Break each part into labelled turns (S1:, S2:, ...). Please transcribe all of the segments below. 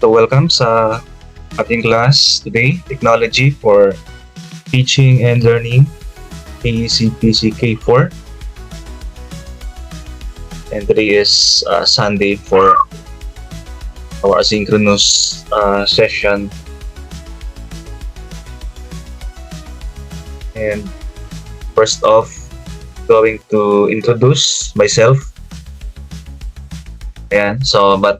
S1: So welcome sa ating class today, Technology for Teaching and Learning, AEC-PCK4. And today is Sunday for our asynchronous session. And first off, going to introduce myself. Ayan, but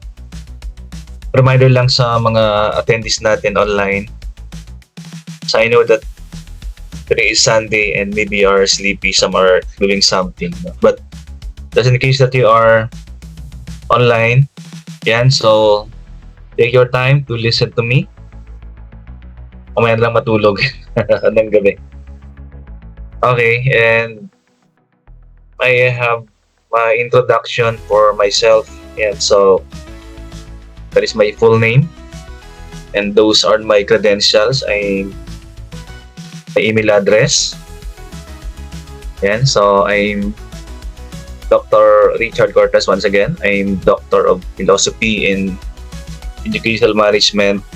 S1: reminder lang sa mga attendees natin online. So I know that today is Sunday and maybe you are sleepy, some are doing something. But just in case that you are online, yan, so take your time to listen to me. Mamaya lang matulog ng gabi. Okay, and I have my introduction for myself. And so that is my full name, and those are my credentials. My email address. And so I'm Dr. Richard Cortez once again. I'm Doctor of Philosophy in Educational Management,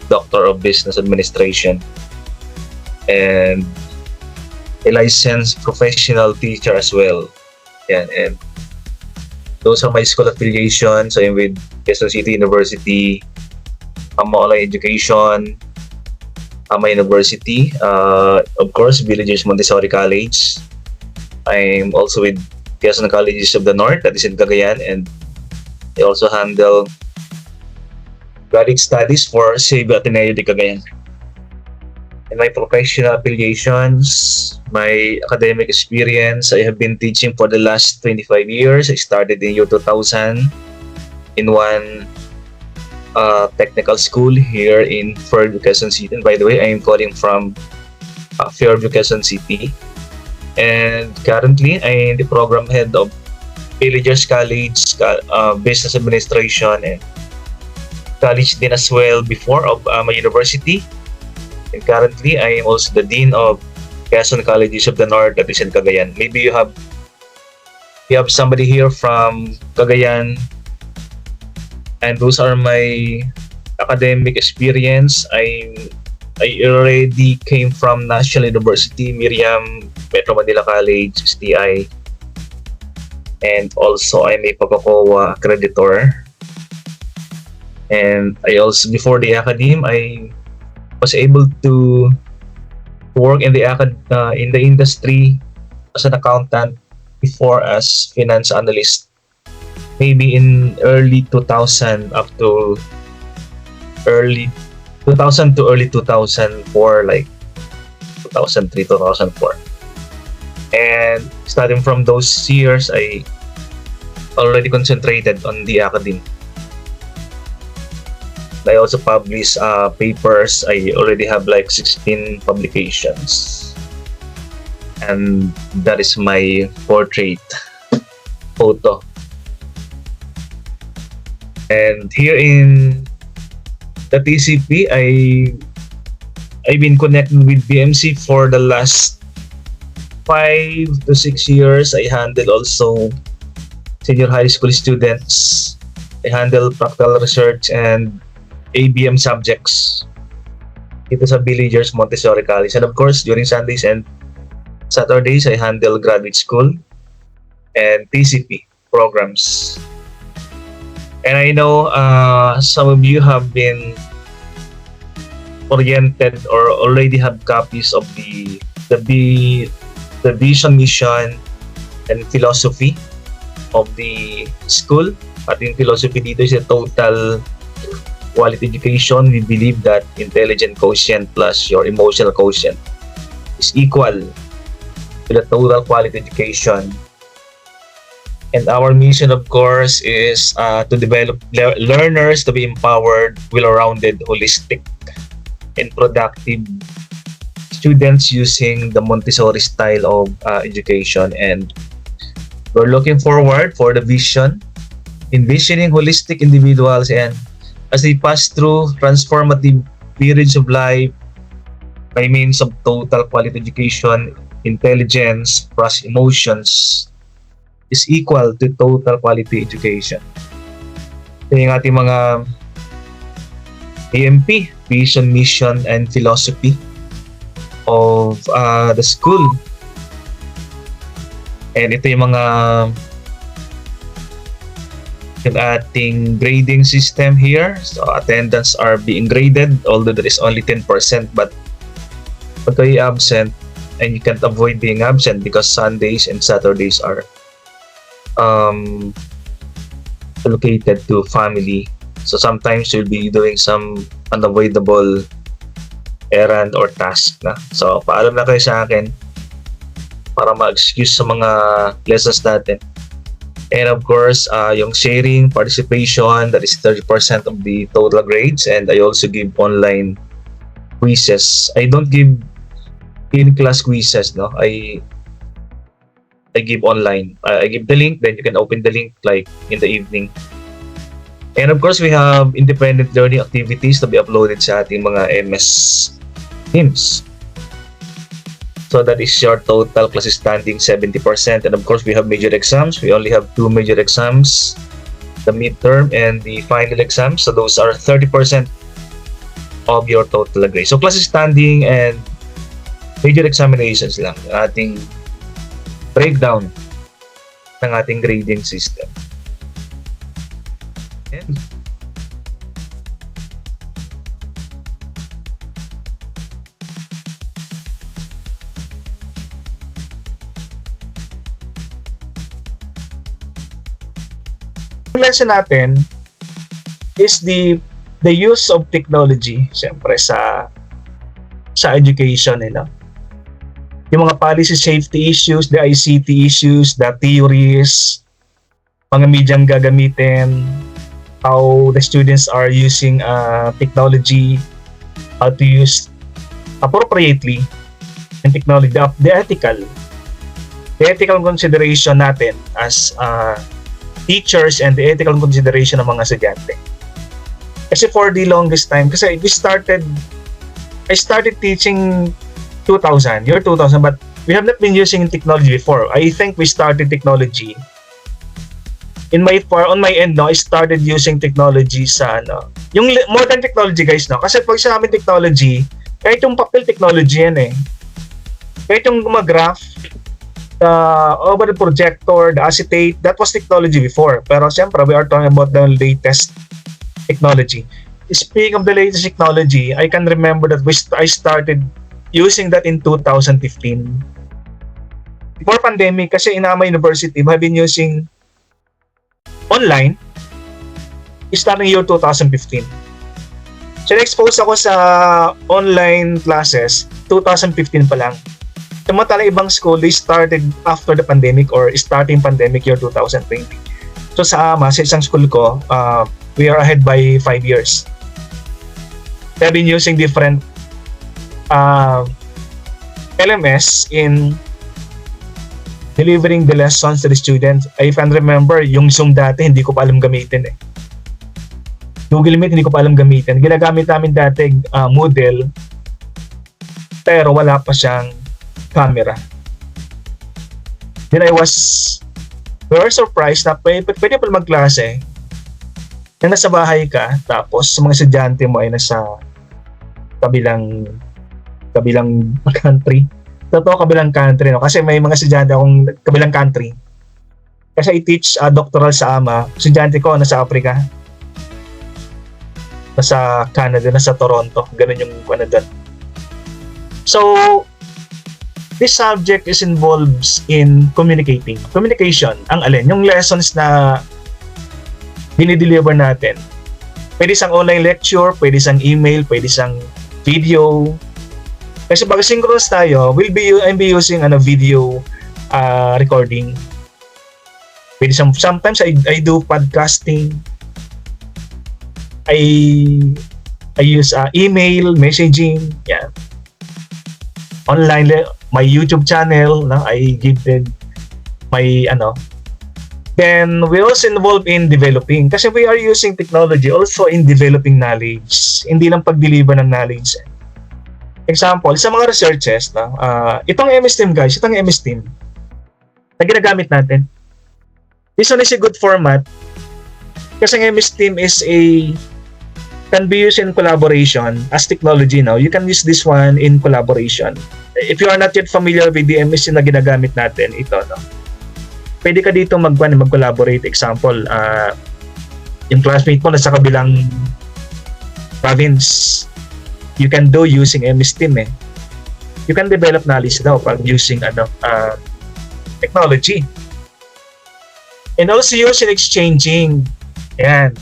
S1: Doctor of Business Administration, and a licensed professional teacher as well. And those are my school affiliations. I'm with Quezon City University, Online Education, Ama University, of course, Villagers Montessori College. I'm also with Quezon Colleges of the North, that is in Cagayan, and I also handle graduate studies for Xavier Ateneo de Cagayan. And my professional affiliations, my academic experience, I have been teaching for the last 25 years. I started in year 2000 in one technical school here in Fairview, Quezon City. And by the way, I am calling from Fairview, Quezon City. And currently, I am the program head of Villagers College, Business Administration, and college din as well before of my university. And currently, I am also the Dean of Quezon Colleges of the North, that is in Cagayan. Maybe you have somebody here from Cagayan, and those are my academic experience. I already came from National University, Miriam, Metro Manila College, STI, and also I'm a Pagkakowa accreditor. And I also, before the academe, I was able to work in the industry as an accountant before as finance analyst, maybe in early 2000 up to early 2000 to early 2004, like 2003 2004. And starting from those years, I already concentrated on the academy. I also publish papers. I already have like 16 publications, and that is my portrait photo. And here in the TCP, I've been connected with BMC for the last 5 to 6 years. I handle also senior high school students. I handle practical research and ABM subjects dito sa Villagers Montessori College. And of course, during Sundays and Saturdays, I handle graduate school and TCP programs. And I know some of you have been oriented or already have copies of the vision, mission, and philosophy of the school. Ating philosophy dito is a total quality education. We believe that intelligent quotient plus your emotional quotient is equal to the total quality education. And our mission, of course, is to develop learners to be empowered, well-rounded, holistic, and productive students using the Montessori style of education. And we're looking forward for the vision, envisioning holistic individuals and as they pass through transformative periods of life by means of total quality education, intelligence plus emotions is equal to total quality education. Ito yung ating mga PMP, Vision, Mission, and Philosophy of the school. And ito yung ating grading system here. So attendance are being graded, although there is only 10%, but pag kayo absent, and you can't avoid being absent because Sundays and Saturdays are allocated to family. So sometimes you'll be doing some unavoidable errand or task na. So paalam na kayo sa akin para ma-excuse sa mga lessons natin. And of course, yung sharing, participation, that is 30% of the total grades. And I also give online quizzes. I don't give in-class quizzes, no? I give online. I give the link, then you can open the link like in the evening. And of course, we have independent learning activities to be uploaded sa ating mga MS Teams. So that is your total class standing 70%. And of course, we have major exams. We only have 2 major exams, the midterm and the final exam. So those are 30% of your total grade. So class standing and major examinations lang ating breakdown ng ating grading system. And lesson natin is the use of technology syempre sa education, yung mga policy safety issues, the ICT issues, the theories, mga medyang gagamitin, how the students are using technology, how to use appropriately in technology, the ethical consideration natin as teachers and the ethical consideration ng mga estudyante. Kasi for the longest time, kasi I started teaching year 2000, but we have not been using technology before. I think we started technology on my end, I started using technology sa yung modern technology, guys, kasi pag sa amin technology, kahit yung papel technology yan kahit yung graph, over the projector, the acetate, that was technology before. Pero siyempre, we are talking about the latest technology. Speaking of the latest technology, I can remember that I started using that in 2015. Before pandemic, kasi in Ama University, we have been using online starting year 2015. So, na-expose ako sa online classes 2015 pa lang. Samantalang ibang school, they started after the pandemic or starting pandemic year 2020. So sa AMA, sa isang school ko, we are ahead by 5 years. They've been using different LMS in delivering the lessons to the students. I can remember, yung Zoom dati, hindi ko pa alam gamitin Google Meet, hindi ko pa alam gamitin. Ginagamit namin dati Moodle, pero wala pa siyang camera. Then we were surprised na pwede pala magklase na nasa bahay ka, tapos mga estudyante mo ay nasa kabilang country. Totoo, kabilang country, kasi may mga estudyante akong kabilang country. Kasi I teach doctoral sa AMA, estudyante ko nasa Africa, nasa Canada, nasa Toronto, ganun yung doon. So this subject is involves in communication. Ang alin, yung lessons na dinideliver natin. Pwede isang online lecture, pwede isang email, pwede isang video. Kasi pag synchronous tayo, I'll be using video recording. Pwede sometimes I do podcasting. I use email, messaging, online, my YouTube channel, I give them my Then we also involved in developing, kasi we are using technology also in developing knowledge, hindi lang pag-deliver ng knowledge. Example, sa mga researches itong MS Team, guys, itong MS Team na ginagamit natin, this one is a good format kasi ang MS Team is can be used in collaboration as technology now. You can use this one in collaboration. If you are not yet familiar with the MSC na ginagamit natin, ito, no? Pwede ka dito mag-collaborate. Example, yung classmate mo nasa kabilang province, you can do using MS Team eh. You can develop knowledge daw pag using technology. And also use in exchanging. Yan.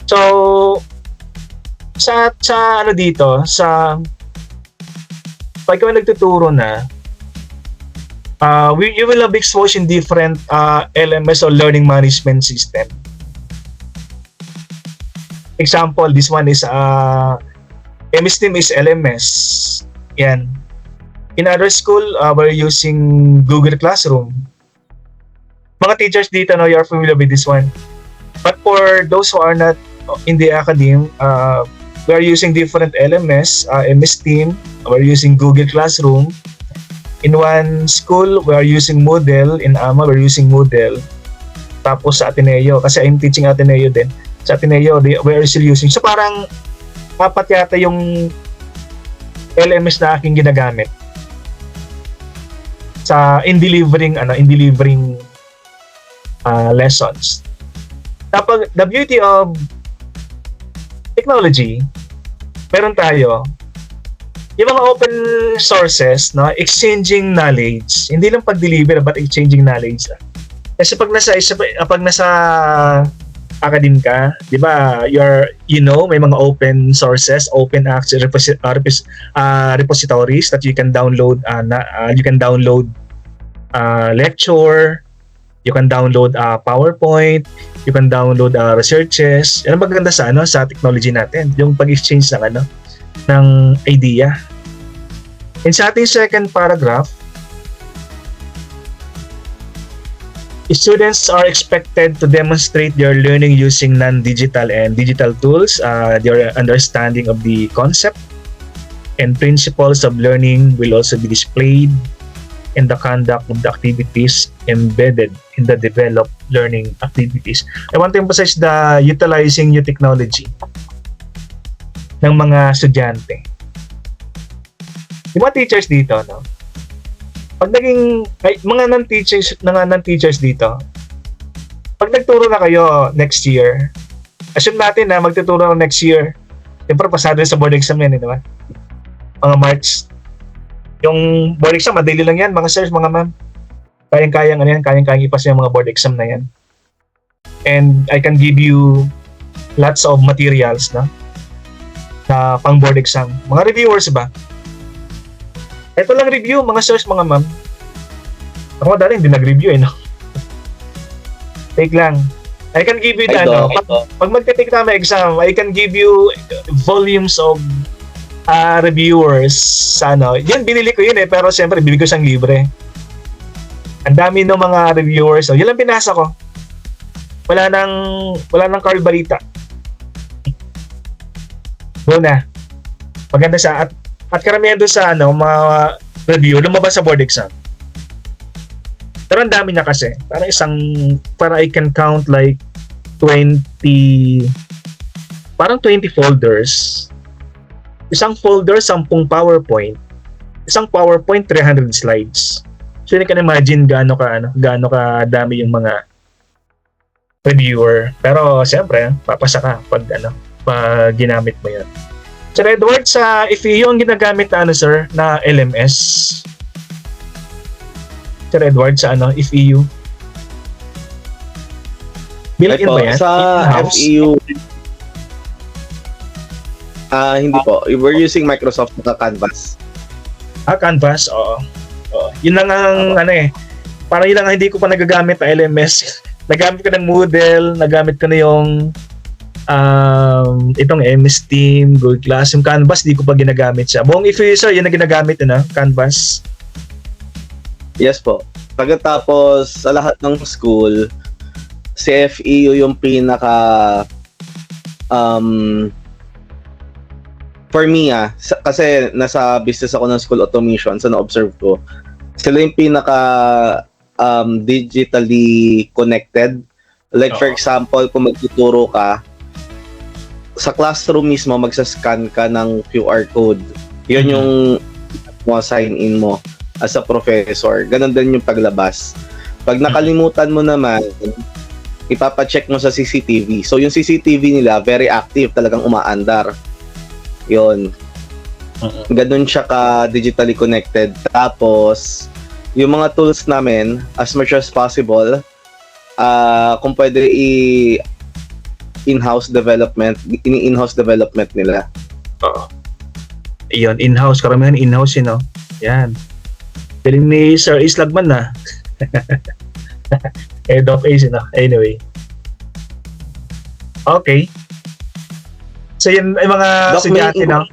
S1: So, sa dito, pag ikaw nagtuturo na, you will have exposed in different LMS or learning management system. Example, this one is MS Team is LMS. Yan. In other school, we're using Google Classroom. Mga teachers dito, no, you're familiar with this one. But for those who are not in the academy, we are using different LMS, MS Team, we're using Google Classroom. In one school, we are using Moodle. In AMA, we're using Moodle. Tapos sa Ateneo, kasi I'm teaching Ateneo din. Sa Ateneo, we are still using. So parang apat yata yung LMS na aking ginagamit in delivering lessons. Tapos the beauty of technology, meron tayo yung mga open sources, no, exchanging knowledge, hindi lang pag-deliver but exchanging knowledge. Kasi pag nasa academe ka, 'di ba? May mga open sources, open access repositories that you can download lecture, you can download PowerPoint, you can download researches. Yan ang maganda sa technology natin, yung pag-exchange ng idea. And sa ating second paragraph, students are expected to demonstrate their learning using non-digital and digital tools. Their understanding of the concept and principles of learning will also be displayed in the conduct of the activities embedded in the developed learning activities. I want to emphasize the utilizing new technology ng mga estudyante. Yung mga teachers dito, no? Pag mga non-teachers dito, pag nagturo na kayo next year, assume natin na magtuturo na next year, siyempre pasado sa board exam yan, di ba? Mga March. Yung board exam, madali lang yan, mga sirs, mga ma'am. Kayang-kayang ipasa yung mga board exam na yan. And I can give you lots of materials, no? Na pang board exam. Mga reviewers ba? Ito lang review, mga sirs, mga ma'am. Ako dali, hindi nag-review no? Take lang. I can give you pag magte-take tayo exam, I can give you volumes of reviewers Yan, binili ko yun pero siyempre, bibig ko siyang libre. Ang dami ng mga reviewers. Yun lang pinasa ko. Wala nang Carl Barita. Una, maganda siya. At karamihan doon sa mga review, lumabas sa board exam. Pero ang dami na kasi. Para I can count like 20 folders. Isang folder, 10 PowerPoint. Isang PowerPoint, 300 slides. So you can imagine gaano ka dami yung mga reviewer. Pero siyempre, papasa ka pag ginamit mo yun. Sir Edward, sa FEU ang ginagamit sir, na LMS. Sir Edward, sa FEU? Built-in ba yan?
S2: Sa FEU, hindi po. We're using Microsoft na Canvas.
S1: Canvas? Oo. Yun lang ang parang yun lang hindi ko pa nagagamit na LMS. Nagamit ko ng Moodle, nagamit ko na yung itong MS Team, Google Class, yung Canvas, di ko pa ginagamit siya. Buong FEU, sir, yun na ginagamit Canvas.
S2: Yes po. Pagkatapos, sa lahat ng school, si FEU yung pinaka for me kasi nasa business ako ng school automation, so na-observe ko, sila yung pinaka digitally connected. Like for example, kung magtuturo ka, sa classroom mismo magsa-scan ka ng QR code. Yun yung sign in mo as a professor. Ganon din yung paglabas. Pag nakalimutan mo naman, ipapacheck mo sa CCTV. So yung CCTV nila very active, talagang umaandar. Yun. Ganon siya ka digitally connected. Tapos yung mga tools namin, as much as possible, kung pwede in-house development nila.
S1: Oo. Iyon, in-house. Karamihan in-house yun, no? Yan. Galing ni Sir Ace Lagman na. Doc Ace, no? Anyway. Okay. So yan ay mga
S2: Doc,
S1: estudyante, no?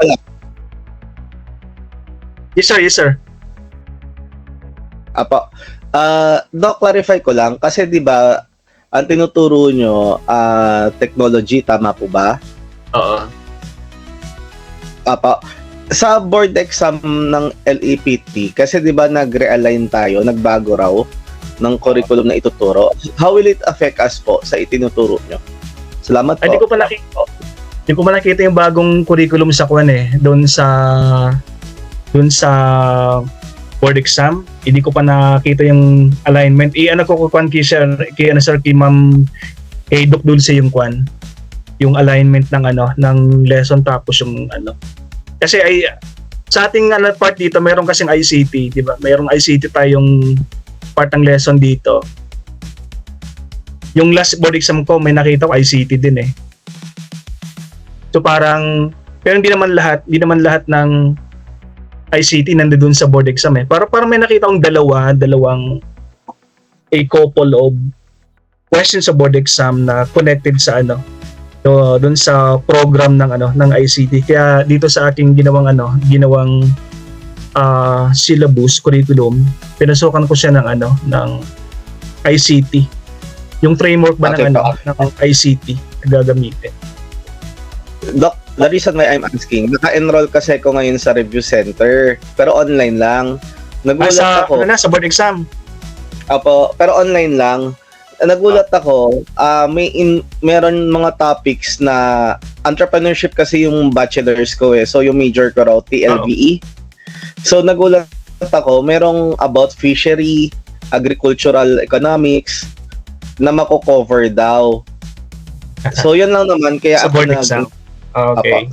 S1: Yes, sir. Yes, sir.
S2: Apo. Doc, clarify ko lang. Kasi di ba ang tinuturo nyo, technology, tama po ba?
S1: Oo.
S2: Apo. Sa board exam ng LEPT, kasi di ba nag-realign tayo, nagbago raw ng curriculum na ituturo. How will it affect us po sa itinuturo nyo? Salamat po.
S1: Hindi ko pa nakita yung bagong curriculum sa kwan doon sa board exam. Hindi ko pa nakita yung alignment. Ano ko kwan kay Ma'am Doc Dulce yung kwan, yung alignment ng lesson tapos yung kasi ay sa ating part dito meron kasing ICT, di ba? Mayroong ICT tayong part ng lesson dito. Yung last board exam ko may nakita ko ICT din So parang pero hindi naman lahat ng ICT nandoon sa board exam Parang may nakita akong dalawang a couple of questions sa board exam na connected sa doon sa program ng ICT. Kaya dito sa aking ginawang syllabus curriculum, pinasukan ko siya ng ICT. Yung framework ba ng ICT na gagamitin.
S2: Doc, the reason why I'm asking, naka-enroll kasi ako ngayon sa review center, pero online lang. Nagulat ako.
S1: Sa board exam?
S2: Apo, pero online lang. Nagulat ako, meron mga topics na entrepreneurship kasi yung bachelor's ko So yung major ko raw, TLBE. So nagulat ako, merong about fishery, agricultural economics, na mako-cover daw. So yun lang naman, kaya
S1: sa board exam. Okay.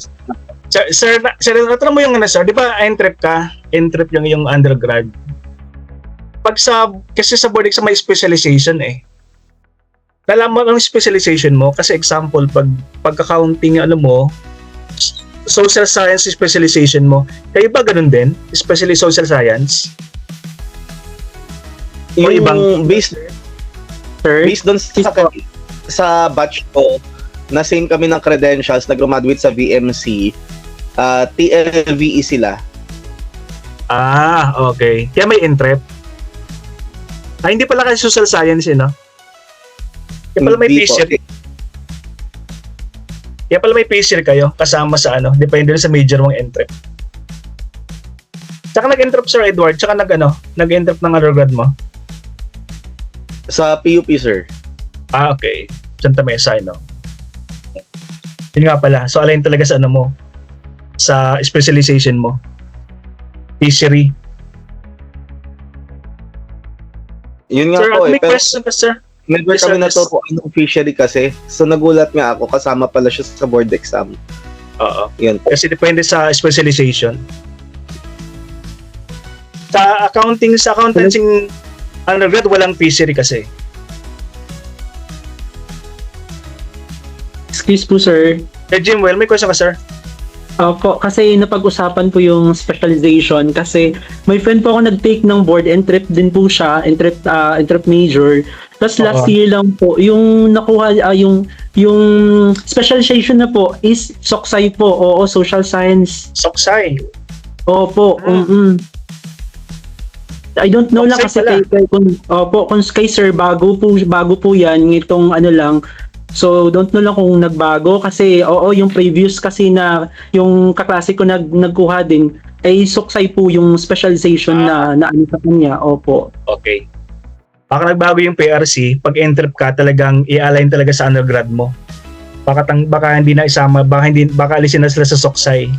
S1: Sir, natanong mo yung sir, di ba entrep ka? Entrep yung undergrad. Kasi sa board exam may specialization Nalaman ang specialization mo kasi example pag-accounting mo, social science specialization mo. Kayo ba ganun din? Especially social science?
S2: Yung ibang based doon sa batch ko, na same kami ng credentials, nag-graduate sa VMC, TLVE sila.
S1: Okay. Kaya may entrep. Hindi pala kasi social science no? Kaya pala may fishery. Kaya pala may fishery kayo kasama sa depende sa major mong entrep. Tsaka nag-entrep Sir Edward, tsaka nag-entrep ng undergrad mo?
S2: Sa PUP, sir.
S1: Okay. Santa Mesa, Yun nga pala. So, align talaga sa mo? Sa specialization mo? Fishery.
S2: Yun nga
S1: sir,
S2: po
S1: may question ka, sir?
S2: Never kami naturuan ng fishery kasi. So, nagulat nga ako. Kasama pala siya sa board exam.
S1: Oo.
S2: Yun po.
S1: Kasi depende sa specialization. Sa accounting undergrad, walang fishery kasi.
S3: Excuse po, sir.
S1: Jimwell, may question ka, sir?
S3: Opo, kasi napag-usapan po yung specialization kasi may friend po ako nag-take ng board entrep din po siya, entrep major. Tapos last year lang po, yung nakuha, yung specialization na po is Soksay po, social science.
S1: Soksay?
S3: Opo, I don't know lang kasi kung kay sir, bago po yan, itong lang. So, don't know lang kung nagbago kasi yung previous kasi na yung kaklase ko nagkuha din ay Soksay po yung specialization na sa kanya. Opo.
S1: Okay. Baka nagbago yung PRC, pag entrep ka talagang i-align talaga sa undergrad mo.
S4: baka hindi na isama, baka alisin na sila sa Soksay.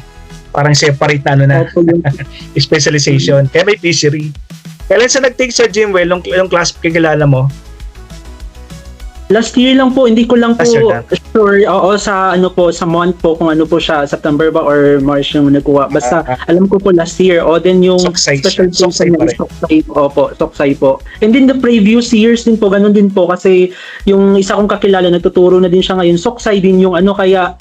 S4: Parang separate na ano na
S3: Opo, yung
S4: specialization. Kaya may fishery. Kailan sa nag-take sa Jimwell, yung class kakilala mo?
S3: last year lang po, hindi ko lang po
S4: Last year lang.
S3: sure, oo, sa ano po, sa month po, kung ano po siya, September ba or March yung nagkuha. Basta, alam ko po last year, then yung
S4: Soksay
S3: special
S4: siya. Soksay
S3: season
S4: pa
S3: niya,
S4: rin.
S3: Soksay po. And then the previous years din po, ganun din po, kasi yung isa kong kakilala, nagtuturo na din siya ngayon, Soksay din yung ano, kaya,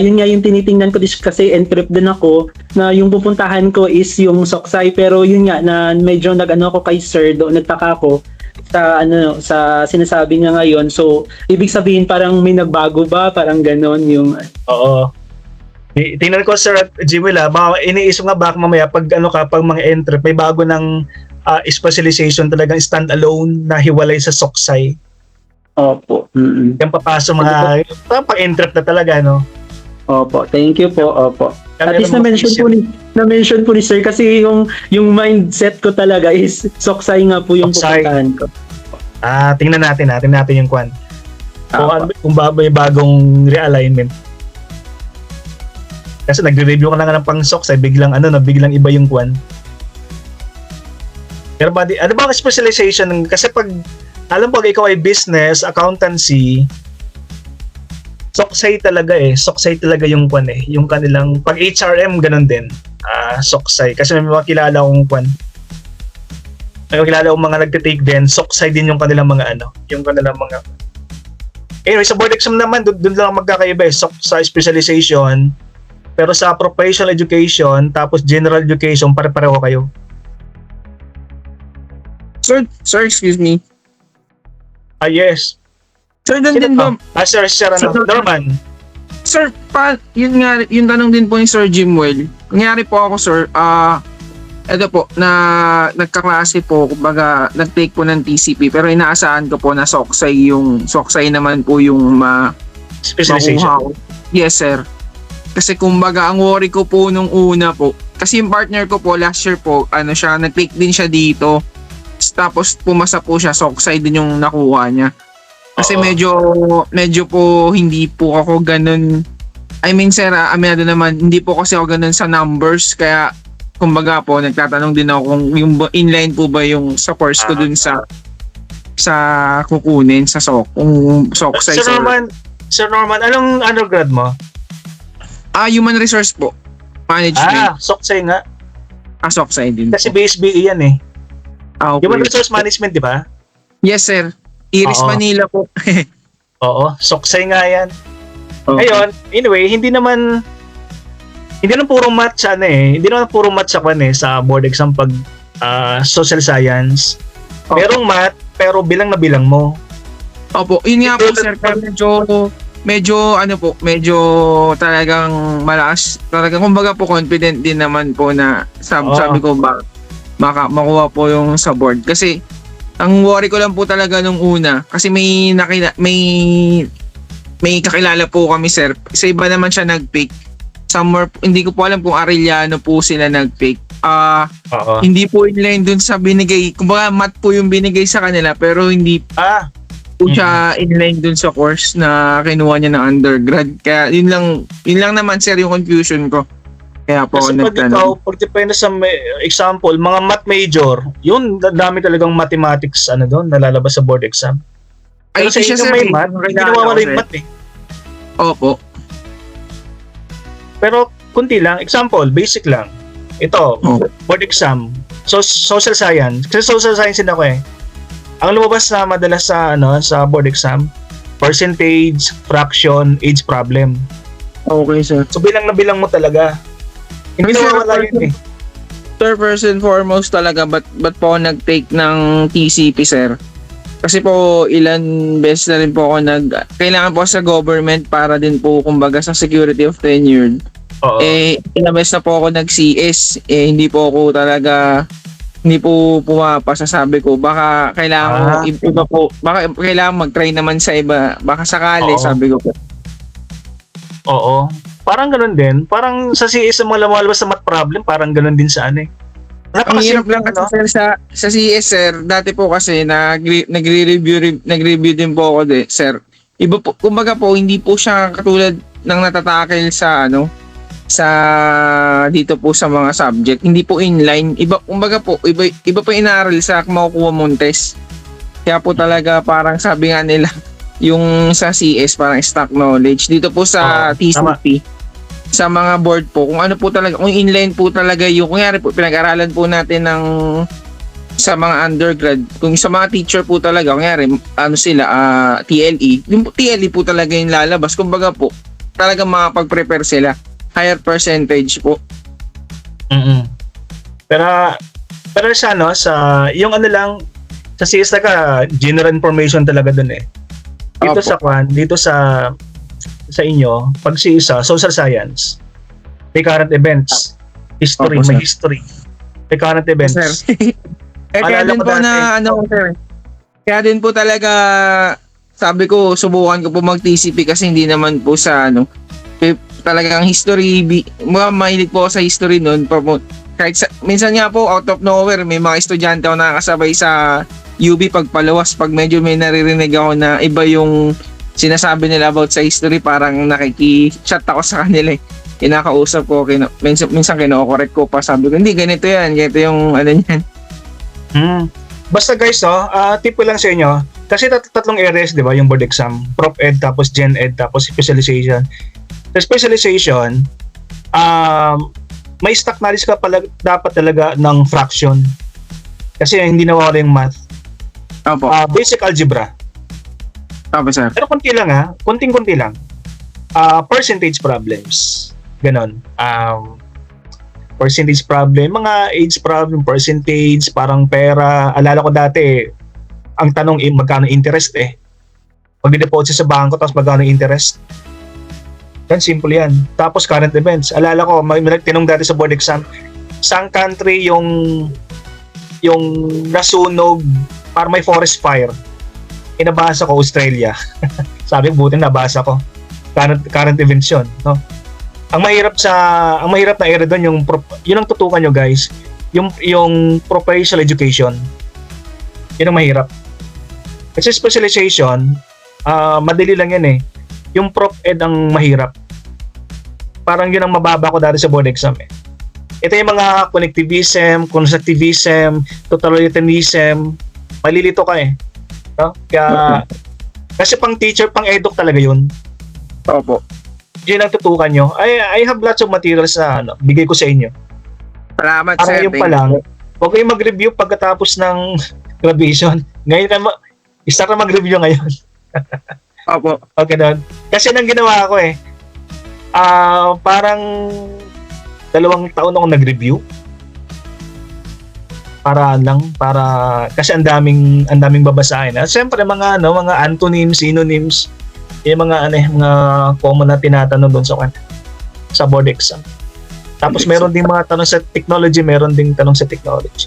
S3: yun nga yung tinitingnan ko kasi entrep din ako na yung pupuntahan ko is yung Soksay, pero yun nga na medyo nag-ano ako kay sir, nagtaka ako sa sinasabi niya ngayon. So ibig sabihin parang may nagbago ba, parang ganon yung
S4: Oo. Tingnan ko Sir Jimwell, baka iniisip nga baka mamaya pag mga entrep, may bago ng specialization talagang stand-alone na hiwalay sa Soksay.
S3: opo. Mm-mm.
S4: Yung papasok mga pang-entrep na talaga, no?
S3: Opo, thank you po. Opo. At least
S4: Ano,
S3: na-mention po ni sir kasi yung mindset ko talaga is Soksay nga po yung
S4: Soksay.
S3: pupuntahan ko.
S4: tingnan natin yung kwan.
S3: Opo.
S4: Kung may bagong realignment. Kasi nagre-review ka na nga ng pang Soksay, biglang iba yung kwan. Pero ano ba ang specialization? Kasi pag ikaw ay business, accountancy, Soksay talaga yung kwan yung kanilang pag HRM ganun din. Soksay kasi may mga kilala akong kwan. May kilala akong mga nagte-take din, Soksay din yung kanilang mga Anyway, sa board exam naman doon lang magkakaiba sa specialization. Pero sa professional education tapos general education pare-pareho kayo.
S5: Sir, excuse me.
S4: Yes.
S5: Sir, doon din ba?
S4: Sir Norman.
S5: Sir, yun nga, yung tanong din po ni Sir Jimwell. Nangyari po ako, sir, eto po, na nagkaklase po, kumbaga, nag-take po ng TCP, pero inaasahan ko po na Soksay naman po yung
S4: Specialization.
S5: makuha ko. Yes, sir. Kasi kumbaga, ang worry ko po nung una po, kasi yung partner ko po, last year po, nag-take din siya dito, tapos pumasa po siya, Soksay din yung nakuha niya. Kasi medyo po hindi po ako ganun. I mean sir, aminado naman, hindi po kasi ako ganun sa numbers. Kaya kumbaga po, nagtatanong din ako kung yung inline po ba yung sa course ko dun sa kukunin sa Soksay.
S4: Sir Norman, anong undergrad mo?
S5: Human resource po. Management.
S4: Soksay nga.
S5: Soksay din
S4: Kasi
S5: po.
S4: BSBE yan eh.
S5: Okay.
S4: Human Resource Management, di ba?
S5: Yes sir. Iris
S4: Oo.
S5: Manila po.
S4: Oo, Soksay nga yan.
S3: Okay.
S4: Ngayon, anyway, hindi naman puro math sa Hindi naman puro math sa sa board exam pag social science.
S5: Okay.
S4: Merong math, pero bilang na bilang mo.
S5: Opo, yun nga po sir, kaya medyo talagang malakas, talagang kumbaga po confident din naman po na sabi ko makuha po yung sa board. Kasi ang worry ko lang po talaga nung una, kasi may kakilala po kami sir, sa iba naman siya nag-pick. Somewhere, hindi ko po alam kung Arellano po sila nag-pick.
S4: Oo.
S5: Hindi po inline dun sa binigay, kumbaga math po yung binigay sa kanila, pero hindi po siya inline dun sa course na kinuha niya ng undergrad. Kaya yun lang naman sir yung confusion ko. Kaya po
S4: Kasi pag depende sa example, mga math major, yun, dami talagang mathematics doon, nalalabas sa board exam. Pero
S5: IT
S4: sa
S5: siya
S4: inyo
S5: sir,
S4: may math, hindi nawawala yung math eh.
S5: Opo.
S4: Pero kunti lang, example, basic lang. Ito, board exam, social science. Kasi social science din ako eh. Ang lumabas na madalas sa board exam, percentage, fraction, age problem.
S5: Okay sir.
S4: So bilang na bilang mo talaga. Hindi
S5: Sir,
S4: nawawala yun eh.
S5: Sir, first and foremost talaga, ba't po ako nag-take ng TCP, sir? Kasi po, ilan beses na rin po ako kailangan po sa government para din po, kumbaga, sa security of tenure.
S4: Oo.
S5: Ilang beses na po ako nag-CS, hindi po pumapasa, sabi ko. Baka kailangan iba po, baka kailangan mag-try naman sa iba. Baka sakali, sabi ko po.
S4: Oo. Parang ganun din. Parang sa CS mo lumalabas sa math problem, parang ganun din sa
S5: Ang hirap lang kasi sir, sa CS sir, dati po kasi nagre-review din po ako sir. Iba po, kumbaga po, hindi po siya katulad ng natatakel sa sa dito po sa mga subject. Hindi po inline. Iba, kumbaga po, iba po inaaral sa makukuha mong test. Kaya po talaga parang sabi nga nila, yung sa CS parang stock knowledge. Dito po sa TCP, sa mga board po, kung ano po talaga, kung inline po talaga yung, kunyari po, pinag-aralan po natin ng sa mga undergrad, kung sa mga teacher po talaga, kunyari, TLE, yung TLE po talaga yung lalabas. Kumbaga po, talaga makapag-prepare sila. Higher percentage po.
S4: Pero sa yung lang, sa CS ka, general information talaga dun eh. Dito
S5: Opo.
S4: dito sa inyo, pag sa social science, may current events, history,
S5: Opo,
S4: may
S5: sir.
S4: history, may current events.
S5: Sir. Kaya
S4: Alala
S5: din
S4: ko
S5: po
S4: dati.
S5: sir. Kaya din po talaga, sabi ko, subukan ko po mag-TCP kasi hindi naman po sa talagang history, mahilig po ako sa history noon. Kahit minsan nga po, out of nowhere, may mga estudyante ako nakakasabay sa UB pagpalawas. Pag medyo may naririnig ako na iba yung sinasabi nila about sa history, parang nakiki-chat ako sa kanila eh. Kinakausap ko, minsan kino-correct ko pa, sabi ko, hindi, ganito yan, ganito yung niyan.
S4: Basta guys, tip ko lang sa inyo, kasi tatlong areas, di ba, yung board exam, Prof Ed, tapos Gen Ed, tapos specialization. Sa specialization, may stock knowledge ka pala, dapat talaga ng fraction. Kasi hindi nawawala yung math.
S5: Opo.
S4: Basic algebra.
S5: Opo, sir.
S4: Pero konti lang konting-konti lang. Percentage problems. Ganon. Percentage problem, mga age problem, percentage, parang pera. Alala ko dati, ang tanong magkano interest eh. Pag-deposit sa bangko, tapos magkano interest. Yan, simple yan. Tapos current events. Alala ko, may tinong dati sa board exam, saang country yung nasunog para may forest fire. Inabasa ko, Australia. Sabi ko, buti nabasa ko. Current events yun. No? Ang mahirap na area doon, yun ang tutukan nyo guys, yung professional education. Yun ang mahirap. Kasi specialization, madali lang yan eh. Yung Prof Ed ang mahirap. Parang yun ang mababa ko dati sa board exam eh. Ito yung mga connectivism, constructivism, totalitarianism, malilito ka eh. No? Kaya, kasi pang teacher, pang eduk talaga yun.
S5: Opo.
S4: Yun ang tutukan nyo. I have lots of materials na bigay ko sa inyo.
S5: Salamat,
S4: Para
S5: sir.
S4: yung pa lang, huwag kayong mag-review pagkatapos ng graduation. Ngayon start na mag-review ngayon.
S5: Opo.
S4: Okay doon. Kasi nang ginawa ko eh, parang 2 taon ako nag-review. Para kasi ang daming babasahin. Siyempre mga antonyms, synonyms, yung mga common na tinatanong doon sa board exam. Tapos meron ding mga tanong sa technology, meron ding tanong sa technology.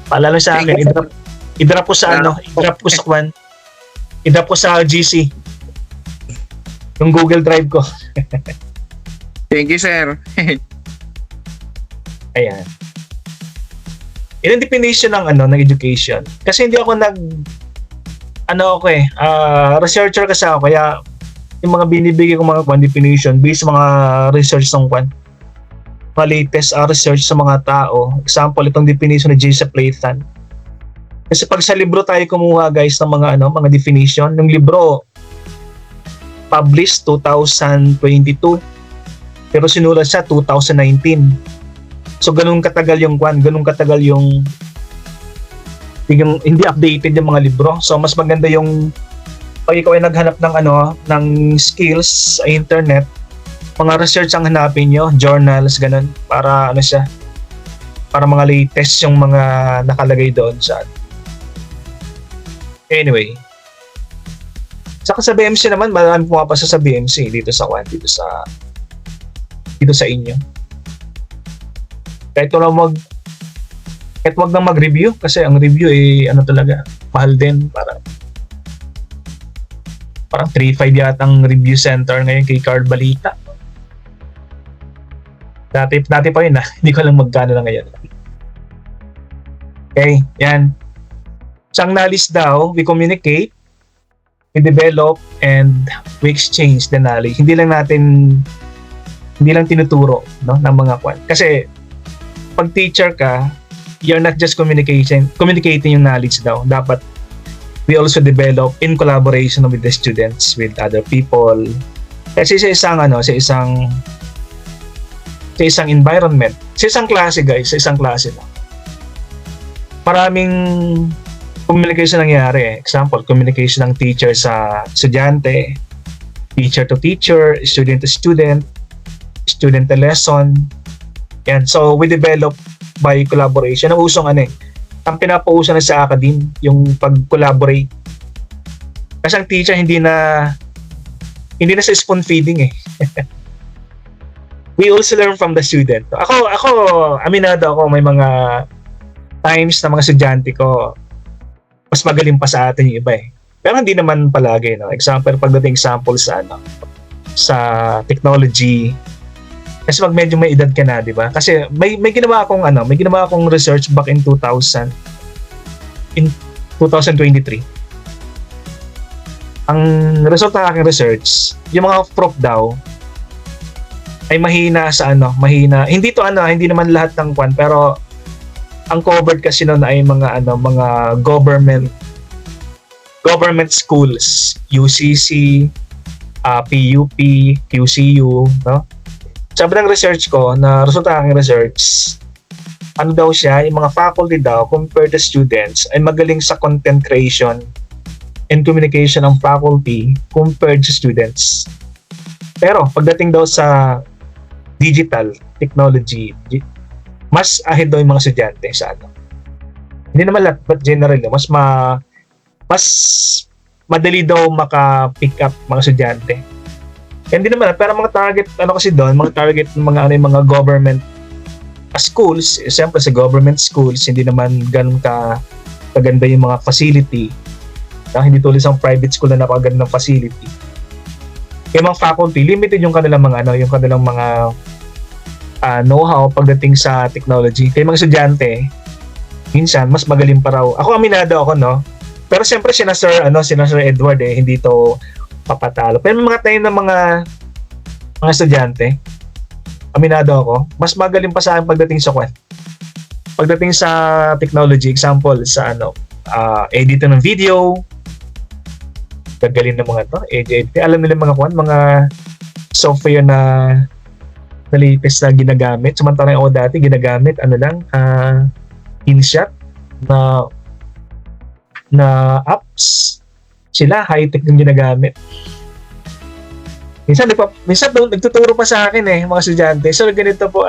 S4: Paalala sa akin, i-drop ko sa i-drop ko sa GC. Yung Google Drive ko.
S5: Thank you, sir.
S4: Ayan. Yun ang definition ng education. Kasi hindi ako researcher kasi ako, kaya yung mga binibigay ko mga definition based sa mga research ng mga latest research sa mga tao. Example, itong definition ni Joseph Layton. Kasi pag sa libro tayo kumuha guys ng mga definition, yung libro published 2022 pero sinulat siya 2019. So ganun katagal yung hindi updated yung mga libro. So mas maganda yung pag ikaw ay naghanap ng skills sa internet, mga research ang hanapin nyo, journals, ganun, para para mga latest yung mga nakalagay doon sa anyway. Saka sa BMC naman, marami pumapasa sa BMC dito sa inyo. Kahit wag nang mag-review kasi ang review talaga mahal din, parang 3.5 yata ang review center ngayon kay Card Balita. Dati pa yun hindi ko lang magkano na ngayon. Okay, yan. Sang knowledge daw, we communicate we develop and we exchange the knowledge. Hindi lang tinuturo, no, ng mga kwan. Kasi pag teacher ka, you're not just communicating yung knowledge daw. Dapat we also develop in collaboration with the students, with other people. Kasi sa isang environment, sa isang klase guys, sa isang klase lang. Maraming communication nangyayari. Example, communication ng teacher sa estudyante, teacher to teacher, student to student, student to lesson. Yan. So, we develop by collaboration. Ang usong ang pinapauso na sa academe, yung pag-collaborate. Kasi ang teacher hindi na sa spoon feeding eh. We also learn from the student. Ako, aminado ako, may mga times na mga estudyante ko, mas magaling pa sa atin yung iba eh. Pero hindi naman palagi, no? Pagdating example sa technology, kasi medyo may edad ka na, di ba? Kasi may ginawa akong research back in 2023. Ang result ng aking research, yung mga prof daw ay mahina. Hindi naman lahat ng kwan, pero ang covered kasi noon ay mga government schools, UCC, PUP, QCU, no? Sabi ng research ko, na resulta ng aking research, daw siya, yung mga faculty daw, compared to students, ay magaling sa content creation and communication ng faculty compared to students. Pero, pagdating daw sa digital technology, mas ahead daw yung mga estudyante sa Hindi naman lahat, but generally, mas madali daw maka-pick up mga estudyante. Hindi naman, pero mga target mga target ng mga government schools, siyempre sa government schools hindi naman ganun kaganda yung mga facility. Hindi tulad sa private school na napakaganda ng facility. Kaya mga faculty, limited yung kanilang mga know-how pagdating sa technology. Kaya mga estudyante, minsan mas magaling pa raw. Ako aminado ako, no. Pero siyempre sina Sir Edward hindi to papatalo. Pero may mga time ng mga estudyante, aminado ako, mas magaling pa sa akin pagdating sa technology. Example, sa editing ng video, gagaling ng mga edit. Alam nila mga software na latest na ginagamit. Samantalang ako dati ginagamit InShot na apps. Sila high-tech yung ginagamit. Minsan nagtuturo pa sa akin mga estudyante. So ganito po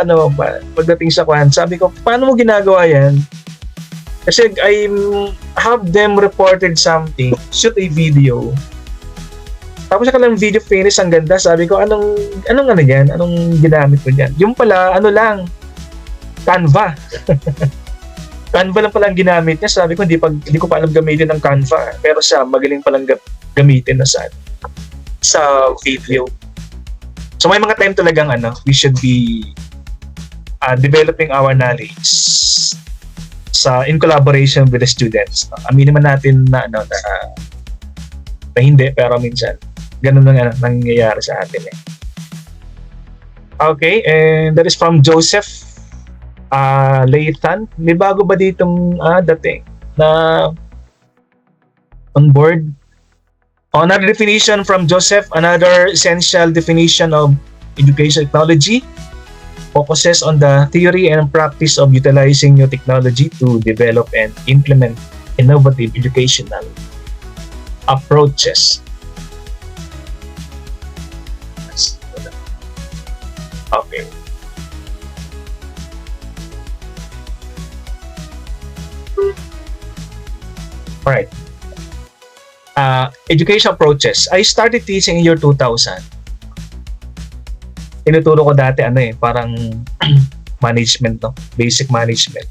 S4: pagdating sa kwan, sabi ko, paano mo ginagawa yan? Kasi I have them reported something, shoot a video. Tapos sa kanilang video finish, ang ganda. Sabi ko, anong yan? Anong ginamit mo dyan? Yung pala, Canva. Canva lang pala ang ginamit niya. Sabi ko, hindi ko pa alam gamitin ng Canva. Pero siya, magaling palang gamitin na sa video. So may mga time talagang we should be developing our knowledge in collaboration with the students. Aminin man natin na hindi, pero minsan ganun na nangyayari sa atin . Okay, and that is from Joseph Leitan. May bago ba ditong dating na on board? Another definition from Joseph, another essential definition of education technology focuses on the theory and practice of utilizing new technology to develop and implement innovative educational approaches. Okay. Alright. Education approaches. I started teaching in year 2000. Tinuturo ko dati parang management, no? Basic management.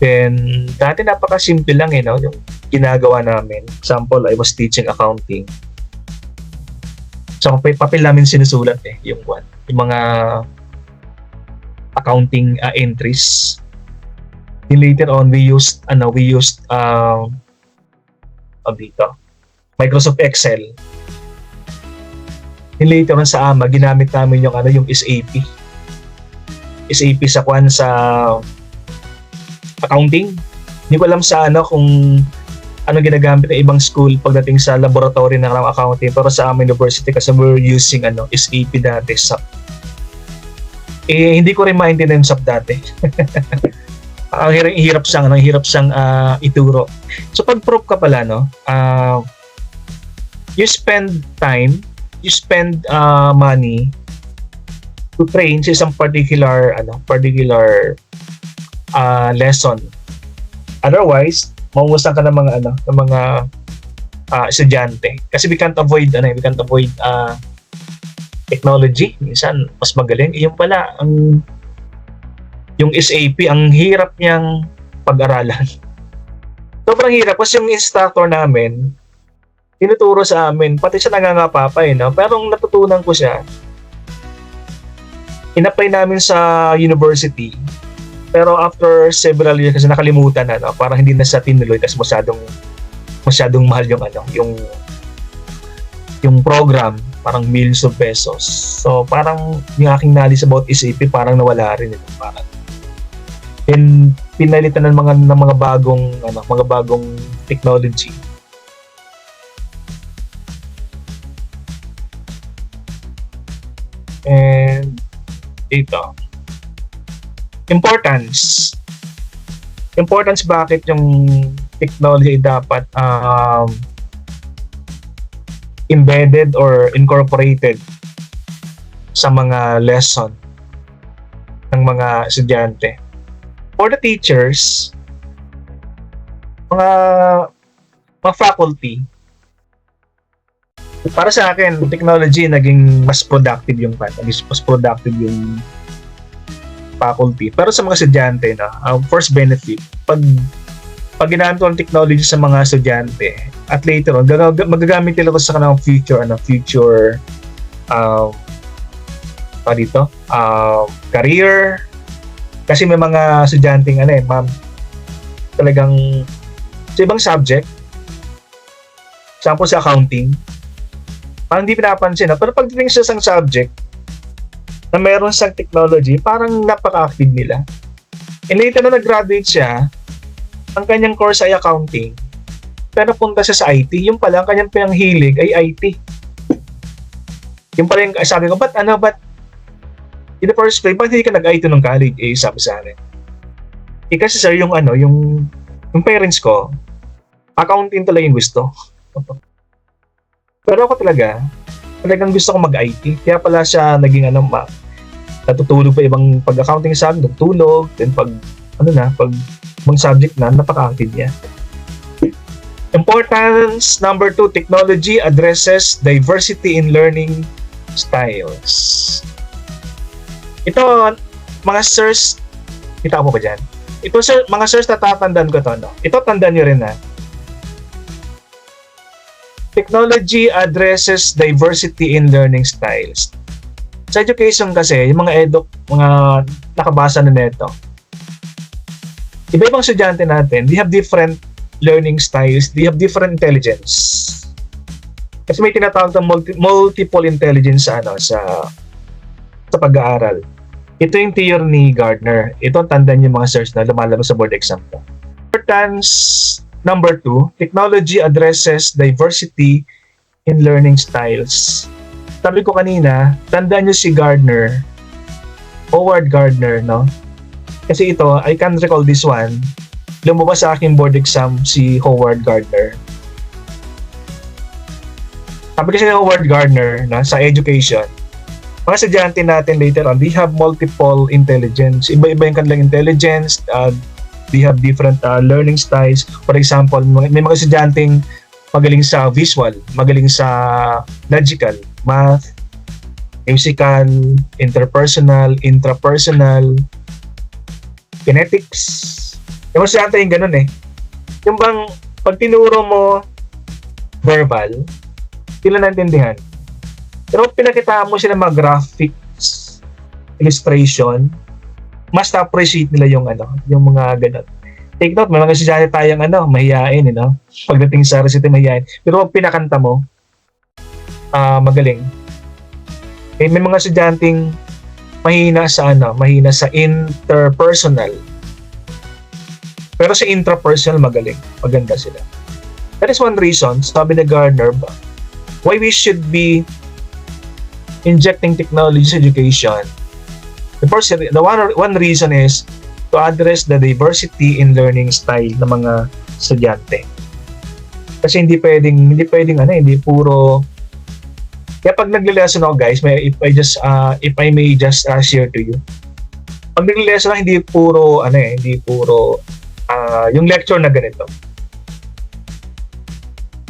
S4: Then, dati napaka-simple lang yung ginagawa namin. Example, I was teaching accounting. So, papel namin sinusulat yung mga accounting entries. Then later on, we used dito, Microsoft Excel. Yung later on sa AMA, ginamit namin yung yung SAP. SAP sa sa accounting. Hindi ko alam sa kung ano ginagamit ng ibang school pagdating sa laboratory ng accounting, pero sa amin university kasi we're using SAP dati, SAP. Hindi ko rin maintindihan SAP dati. Ang hirap siyang ituro. So pag prop ka pala you spend time, you spend money to train sa isang particular lesson. Otherwise, mauusan ka ng mga estudyante. Kasi we can't avoid technology. Minsan mas magaling. Yung pala yung SAP, ang hirap niyang pag-aralan. Sobrang hirap kasi yung instructor namin tinuturo sa amin, pati siya nangangapa pa pero natutunan ko siya. In-apply namin sa university. Pero after several years kasi nakalimutan parang hindi na sa tinuloy kasi masyadong mahal yung program, parang millions of pesos. So parang yung aking knowledge about SAP parang nawala rin parang. And pinalitan ng mga bagong technology. And dito, importance bakit yung technology dapat embedded or incorporated sa mga lesson ng mga estudyante. For the teachers, mga faculty, para sa akin, technology naging mas productive yung faculty. Pero sa mga estudyante, first benefit, pag ginamit ko ang technology sa mga estudyante, at later on, magagamit nila ko sa kanilang future career. Kasi may mga estudyante ma'am, talagang sa ibang subject, example sa accounting, parang hindi pinapansin pero pagdating sa isang subject na meron siyang technology, parang napaka-active nila. And later na nag-graduate siya, ang kanyang course ay accounting, pero punta siya sa IT, yung pala ang kanyang pinanghilig ay IT. Yung pala yung sabi ko, ba't in the first place, ba't hindi ka nag-IT nung college? Sabi sa akin. Kasi sir, yung parents ko, accounting talaga yung gusto. Pero ako talagang gusto ko mag-IT. Kaya pala siya naging natutulog pa ibang pag-accounting sa akin, natutulog, then pag ibang subject napaka-active niya. Importance number 2, technology addresses diversity in learning styles. Ito, mga sirs, kita mo ba dyan? Ito, sir, mga sirs, natatandaan ko to, Ito, tandaan nyo rin, Technology addresses diversity in learning styles. Sa education kasi, yung mga nakabasa na neto, iba-ibang estudyante natin, they have different learning styles, they have different intelligence. Kasi may tinatawag na multiple intelligence sa pag-aaral. Ito yung theory ni Gardner. Ito ang tandaan yung mga search na lumalabas sa board exam ko. Importance number 2, technology addresses diversity in learning styles. Sabi ko kanina, tandaan nyo si Gardner, Howard Gardner, Kasi ito, I can recall this one. Lumabas sa aking board exam si Howard Gardner. Sabi kasi ni Howard Gardner sa education, mga estudyante natin later on, they have multiple intelligence. Iba-iba yung kanilang intelligence, they have different learning styles. For example, may mga estudyanteng magaling sa visual, magaling sa logical, math, musical, interpersonal, intrapersonal, kinetics. Yung mga estudyante yung ganun Yung bang, pag tinuro mo verbal, sila naintindihan. Pero pinakita mo sila mga graphics, illustration, mas na-appreciate nila yung mga ganun. Take note, may mga estudyante tayong mahihain, pagdating sa recipe mahihain. Pero pag pinakanta mo, magaling. Eh, may mga estudyanteng mahina sa interpersonal. Pero sa intrapersonal magaling. Maganda sila. That is one reason, sabi ni Gardner, why we should be injecting technology sa education. The one reason is to address the diversity in learning style ng mga estudyante. Kasi hindi puro. Kaya pag nagle-lesson ako, guys, if I may just share to you. Pag nagle-lesson ako, hindi puro yung lecture na ganito.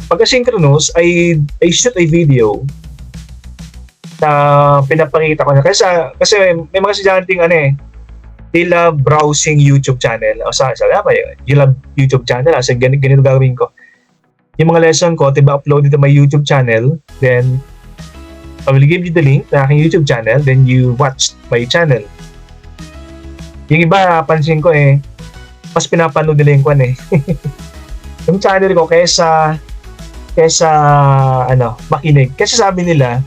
S4: Pag asynchronous, I shoot a video na pinapakita ko na. Kasi may mga estudyanteng they love browsing YouTube channel. O sabi you love YouTube channel. Kasi ganito gagawin ko. Yung mga lesson ko, upload dito my YouTube channel. Then, I will give you the link na aking YouTube channel. Then, you watch my channel. Yung iba, pansin ko mas pinapanood nila yung yung channel ko kaysa makinig. Kasi sabi nila,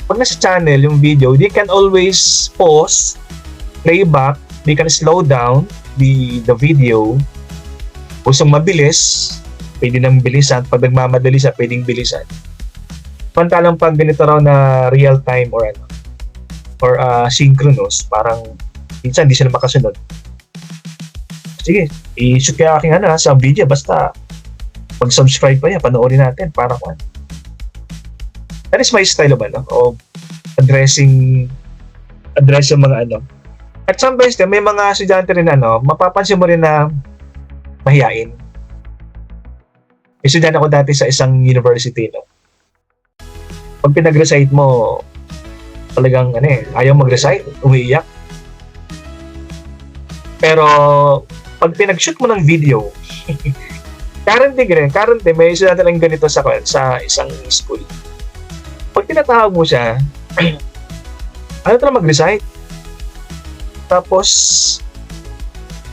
S4: pag nasa channel yung video, they can always pause, play back, they can slow down the video. Kung mabilis, pwede nang bilisan. Pag nagmamadali siya, pwedeng bilisan. Pantalang pag ganito raw na real time or synchronous, parang minsan hindi sila makasunod. Sige, i-shoot kaya aking sa video, basta mag-subscribe pa yan, panoorin natin para kung That is my style of addressing mga At sometimes may mga estudyante rin mapapansin mo rin na mahiyain. Estudyante ako dati sa isang university, Pag pinag-recite mo, talagang ayaw mag-recite, umiiyak. Pero pag pinag-shoot mo ng video, currently may estudyante lang ganito sa isang school. Pag tinatawag mo siya, mag-recite. Tapos,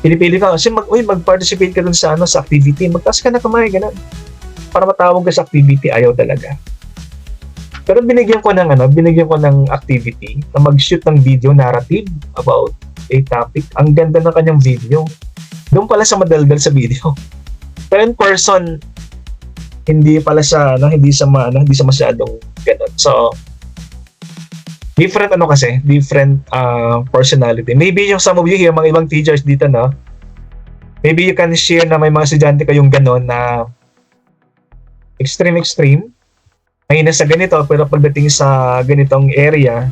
S4: pinipili ka, kasi mag-participate ka dun sa activity, magtaas ka na kamay, ganun. Para matawag ka sa activity, ayaw talaga. Pero binigyan ko ng activity na mag-shoot ng video narrative about a topic. Ang ganda ng kanyang video. Doon pala sa madaldal sa video. Pero in person, hindi pala siya, hindi sa masyadong ganun. So, different different personality. Maybe yung some of you here, mga ibang teachers dito, maybe you can share na may mga estudyante kayong ganun na extreme. Mahina sa ganito, pero pagdating sa ganitong area,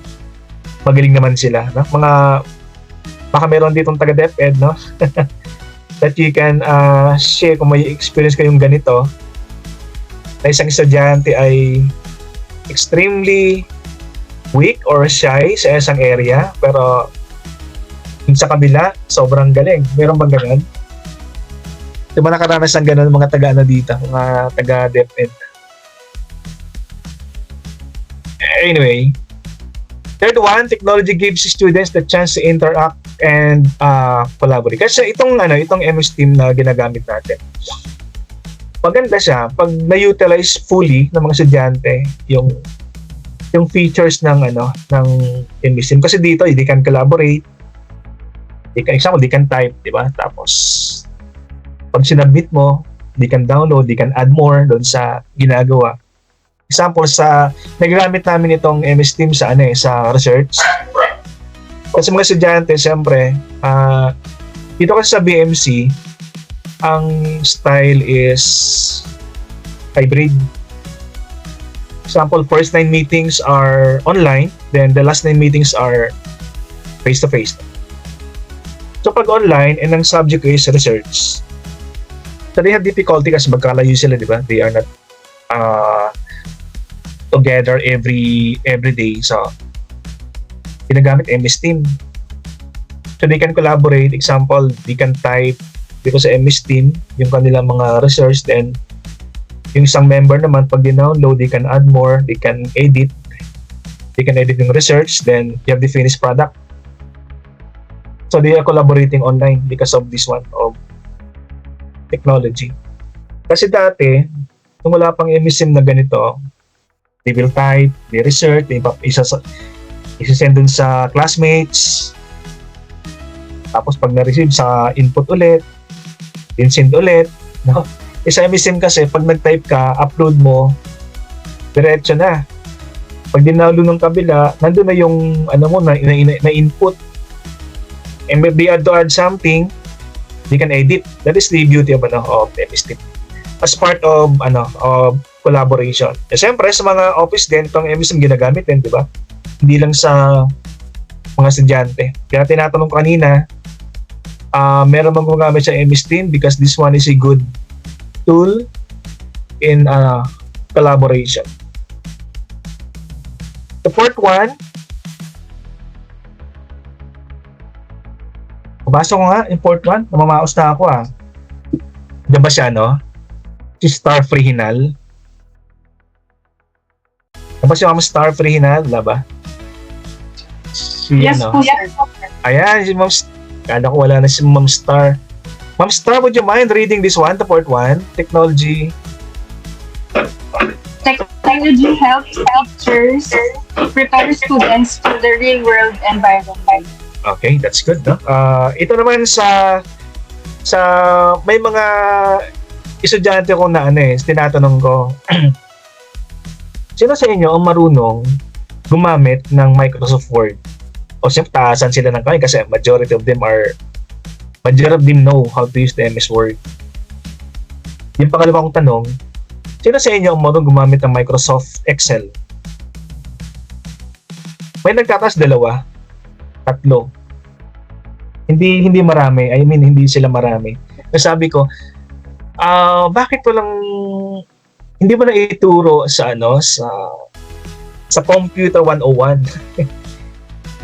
S4: magaling naman sila. Baka meron ditong taga-DepEd, that you can share kung may experience kayong ganito, na isang estudyante ay extremely weak or shy sa isang area, pero sa kabila, sobrang galing. Meron bang ganun? Di ba nakaranas ng ganun mga dito, mga taga-DepEd? Anyway, third one, technology gives students the chance to interact and collaborate. Kasi itong MS Team na ginagamit natin, maganda siya pag na-utilize fully ng mga estudyante yung features ng MS Team. Kasi dito, they can collaborate, they can type, di ba? Tapos pag sinubmit mo, they can download, they can add more doon sa ginagawa. Example, nagamit namin itong MS Team sa research. Kasi mga estudyante, siyempre, dito kasi sa BMC, ang style is hybrid. Example, first 9 meetings are online, then the last 9 meetings are face-to-face. So pag online, and ang subject is research, so they have difficulty kasi magkalayo sila, di ba? They are not together every day. So, ginagamit MS Team. So, they can collaborate. Example, they can type dito sa MS Team yung kanilang mga research. Then, yung isang member naman, pag di-download, they can add more. They can edit. They can edit yung research. Then, you have the finished product. So, they are collaborating online because of this one of technology. Kasi dati, nung wala pang MSIM na ganito, they will type, they research, they isasend dun sa classmates, tapos pag na-receive sa input ulit, send ulit, no? Sa MSIM kasi, pag nag-type ka, upload mo, diretso na. Pag dinalo ng kabila, nandun na yung na input. And if they had to add something, they can edit. That is the beauty of MSIM. As part of collaboration. Siyempre, sa mga office din, itong MSIM ginagamit din, di ba? Hindi lang sa mga estudyante. Kaya tinatanong ko kanina, meron bang gumagamit sa MSIM because this one is a good tool in collaboration. The fourth one, pabasa ko nga, yung fourth one, namamaos na ako Diyan ba siya, no? Si Star Freehinal. Tapos yung Star Freehinal, ba?
S6: Yes po, sir.
S4: Ayan, si Ma'am kala ko wala na si Ma'am Star. Ma'am Star, would you mind reading this one, the fourth one? Technology.
S6: Technology helps teachers prepare students for the real-world environment.
S4: Okay, that's good, no? Ito naman sa may mga estudyante ko na tinatanong ko, sino sa inyo ang marunong gumamit ng Microsoft Word? O siyempre, taasan sila ng kamay kasi majority of them know how to use the MS Word. Yung pangalawang tanong, sino sa inyo ang marunong gumamit ng Microsoft Excel? May nagtataas 2, 3. Hindi marami. I mean, hindi sila marami. Sabi ko, bakit hindi mo na ituro sa sa Computer 101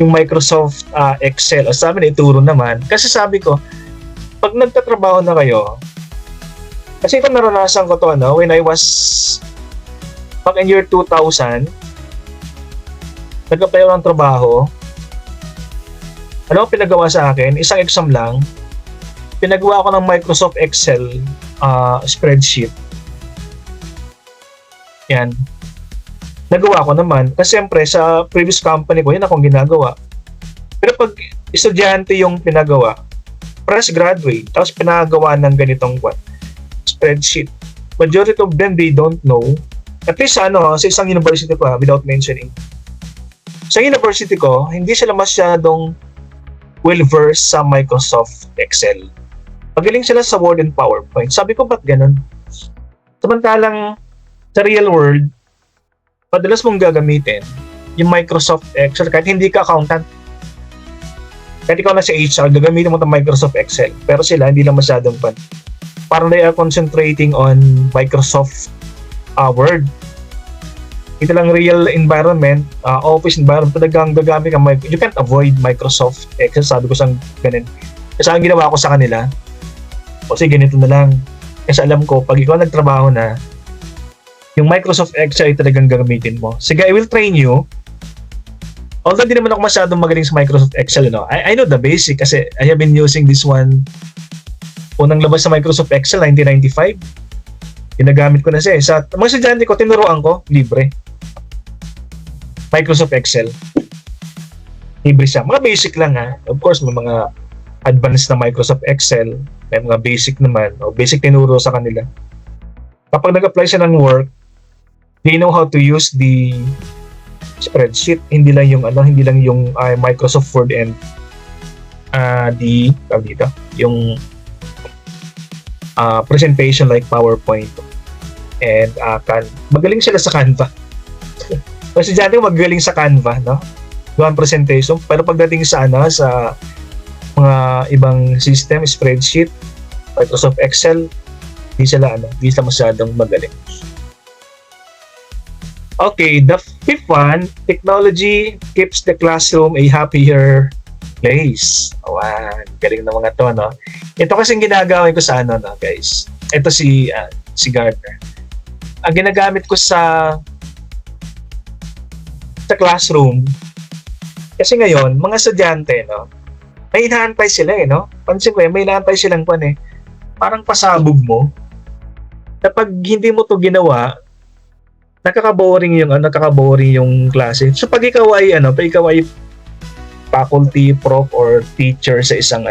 S4: yung Microsoft Excel. Sabi na ituro naman. Kasi sabi ko, pag nagtatrabaho na kayo, kasi ito naranasan ko to, when I was back in year 2000, nag-apply ako ng trabaho. Ano ang pinagawa sa akin? Isang exam lang. Pinagawa ko ng Microsoft Excel spreadsheet. Yan. Nagawa ko naman. Kasi siyempre, sa previous company ko, yun akong ginagawa. Pero pag estudyante yung pinagawa, fresh graduate, tapos pinagawa ng ganitong spreadsheet. Majority of them, they don't know. At least sa isang university ko, without mentioning. Sa university ko, hindi sila masyadong well-versed sa Microsoft Excel. Magaling sila sa Word and PowerPoint. Sabi ko, ba't ganun? Samantalang sa real world, madalas mong gagamitin yung Microsoft Excel kahit hindi ka accountant. Kahit ikaw na sa HR, gagamitin mo itong Microsoft Excel. Pero sila, hindi lang masyadong parang they are concentrating on Microsoft Word. Ito lang real environment, office environment, talagang gagamit ka. You can't avoid Microsoft Excel. Sabi ko siyang ganun. Kasi ang ginawa ko sa kanila, kasi ganito na lang. Kasi alam ko, pag ikaw nagtrabaho na, yung Microsoft Excel ay talagang gagamitin mo. Sige, I will train you. Although hindi naman ako masyadong magaling sa Microsoft Excel, I know the basic kasi I have been using this one. Unang labas sa Microsoft Excel, 1995. Ginagamit ko na siya. Sa mga estudyante ko, tinuruan ko, libre. Microsoft Excel. Libre siya. Mga basic lang Of course, may mga advanced na Microsoft Excel. May mga basic naman. Basic tinuro sa kanila. Kapag nag-apply siya ng work, they know how to use the spreadsheet. Hindi lang yung Microsoft Word and yung presentation like PowerPoint and magaling sila sa Canva. Kasi dyan magaling sa Canva, Gawang presentation. Pero pagdating sa sa mga ibang system, spreadsheet, Microsoft Excel, hindi sila masyadong magaling. Okay, the fifth one, technology keeps the classroom a happier place. Galing na mga to, Ito kasing ginagawin ko sa guys. Ito si Gardner. Ang ginagamit ko sa classroom, kasi ngayon, mga estudyante, may inaantay sila, Pansin ko may inaantay silang parang pasabog mo. Kapag hindi mo to ginawa, nakaka-boring yung klase. So pag ikaw ay faculty, prof or teacher sa isang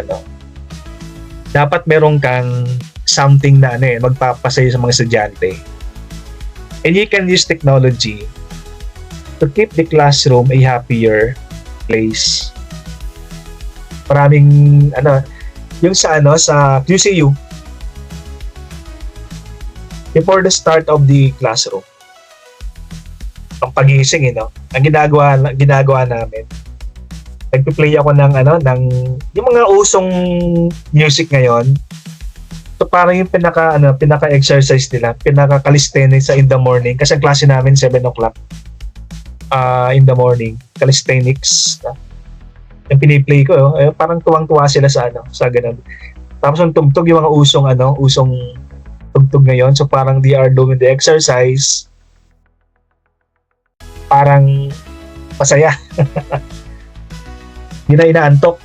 S4: dapat meron kang something na magpapasaya sa mga estudyante. And you can use technology to keep the classroom a happier place. Maraming yung sa QCU before the start of the classroom. Ang pagising, ang ginagawa namin. Nagpi-play ako ng yung mga usong music ngayon. So parang yung pinaka-exercise nila, pinaka-calisthenics sa in the morning kasi ang klase namin 7 o'clock in the morning, calisthenics. Yung piniplay ko, parang tuwang-tuwa sila sa ganun. Tapos yung tugtog yung mga usong tugtog ngayon. So parang they are doing the exercise. Parang masaya. Hindi na inaantok.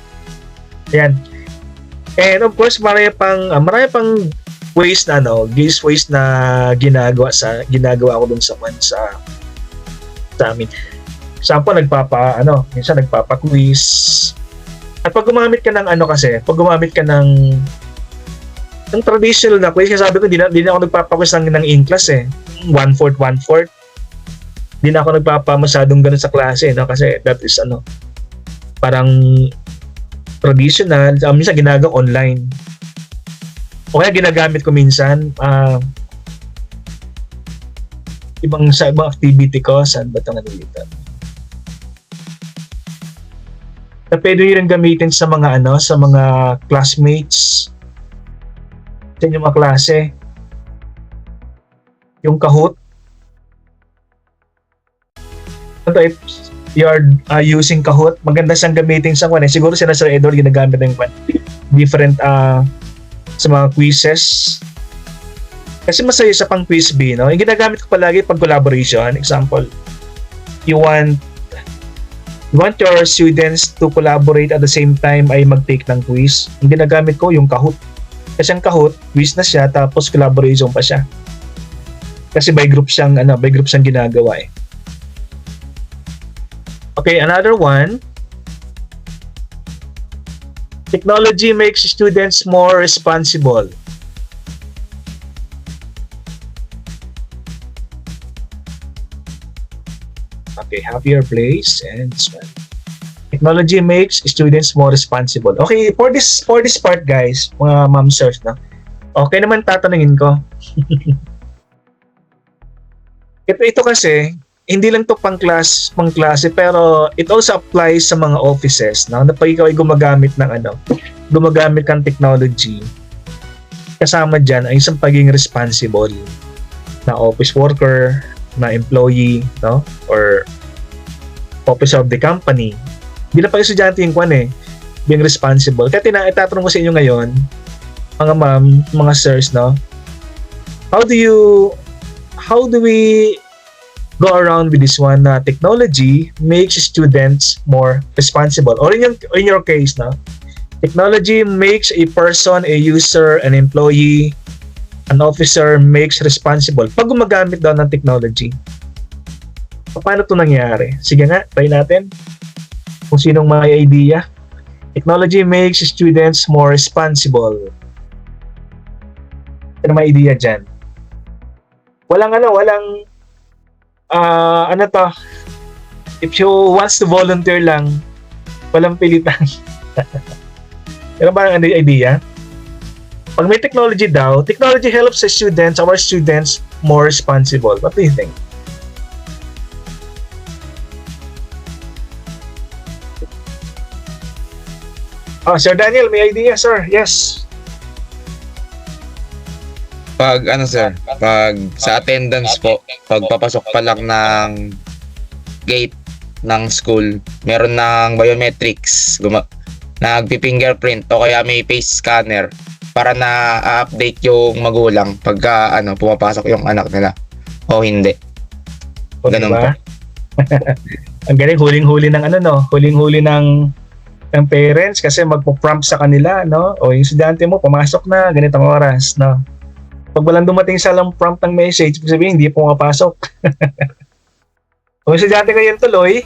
S4: Ayan. And of course, marami pang ways na ginagawa ko dun sa amin. Example, minsan nagpapa-quiz. At pag gumamit ka ng traditional na quiz, kasi sabi ko, di na ako nagpapa-quiz ng in-class 1/4. Di na ako masyadong ganun sa klase, kasi that is parang traditional. Minsan ginagawa online. O kaya ginagamit ko minsan ibang activity ko. Saan ba ito nalilitan? Na pwede rin gamitin sa mga classmates sa inyong mga klase. Yung Kahoot. If you are using Kahoot, maganda siyang gamitin sa siguro sila Sir Edward ginagamit ng different sa mga quizzes. Kasi masaya sa pang quiz B, Yung ginagamit ko palagi pag collaboration. Example, you want your students to collaborate at the same time ay mag-take ng quiz. Ang ginagamit ko yung Kahoot. Kasi ang Kahoot, quiz na siya tapos collaboration pa siya. Kasi by group siyang ginagawa Okay, another one. Technology makes students more responsible. Okay, happier place and this one. Technology makes students more responsible. Okay, for this part guys, mga ma'am sirs Okay naman tatanungin ko. Ito kasi hindi lang to pang klase pero it also applies sa mga offices na pag ikaw ay gumagamit kang technology, kasama dyan ay isang pagiging responsible na office worker, na employee, or officer of the company. Hindi na pag estudyante yung being responsible. Kaya itatanong ko sa inyo ngayon, mga ma'am, mga sirs, how do we go around with this one na technology makes students more responsible? Or in your case, technology makes a person, a user, an employee, an officer makes responsible pag gumagamit daw ng technology. Paano ito nangyari? Sige nga, try natin. Kung sinong may idea. Technology makes students more responsible. Ano may idea dyan? Walang if you wants to volunteer lang, walang pilitan. Meron ba ang idea? Pag may technology daw, technology helps our students more responsible. What do you think? Sir Daniel, may idea, sir? Yes.
S7: Pag sa attendance po, pag papasok pa lang ng gate ng school, meron ng biometrics, nagpi-fingerprint o kaya may face scanner para na-update yung magulang pagka pumapasok yung anak nila o hindi.
S4: Ganun
S7: diba?
S4: Ang galing, huling-huli ng huling-huli ng ng parents kasi magpo-prompt sa kanila, no? O yung estudyante mo, pumasok na, ganitong oras, no? Pag walang dumating sa lang prompt ng message, ibig sabihin, hindi pumapasok. Kung estudyante ngayon tuloy,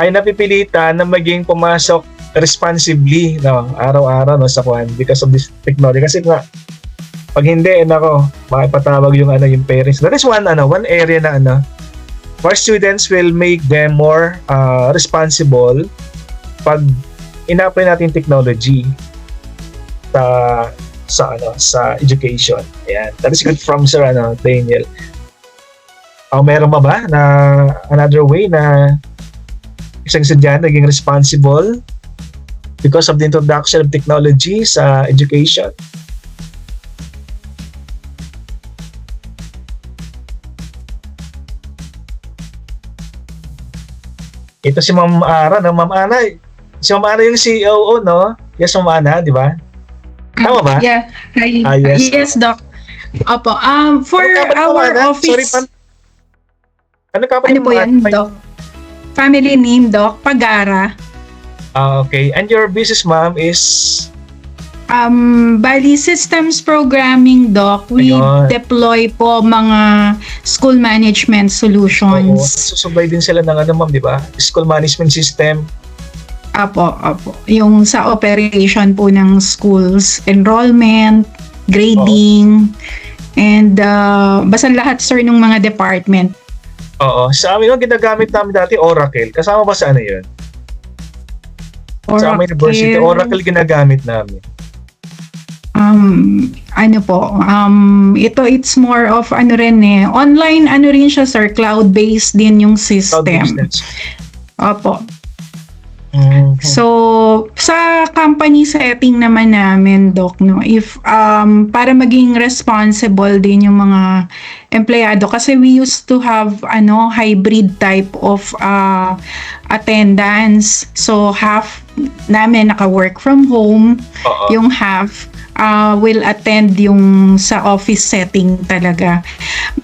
S4: ay napipilitan na maging pumasok responsibly, no? Araw-araw, no? Sa kwan, because of this technology. Kasi nga, pag hindi, nako, makipatawag yung, yung parents. That is one area na, our students will make them more responsible pag ina-apply natin technology sa education. Ayan. That is good from Sir Daniel. Meron ba na another way na isang estudyante naging responsible because of the introduction of technology sa education? Ito si Ma'am Ara, no? Ma'am Ana, si Ma'am Ana yung CEO, no? Yes, Ma'am Ana, di ba? Tama ba?
S8: Yeah.
S4: Yes.
S8: Yes, Doc. Opo. For our office,
S4: Ano ka
S8: ano po yan, Doc? Family name, Doc, Pagara.
S4: Okay. And your business, ma'am, is...
S8: Bali systems programming, Doc. We
S4: Ayun.
S8: deploy po mga school management solutions.
S4: Susublay din sila ng ma'am, di ba? School management system.
S8: Apo. Yung sa operation po ng schools, enrollment, grading, and basta lahat, sir, ng mga department.
S4: Oo. Sa amin, ginagamit namin dati Oracle. Kasama ba sa yun? Sa amin university, Oracle ginagamit namin.
S8: It's more of online rin siya, sir, cloud-based din yung system.
S4: Cloud-based.
S8: Opo.
S4: Mhm.
S8: So, sa company setting naman namin, Doc, no, if para maging responsible din yung mga empleyado, kasi we used to have hybrid type of attendance. So, half namin naka-work from home,
S4: Oo.
S8: yung half will attend yung sa office setting talaga.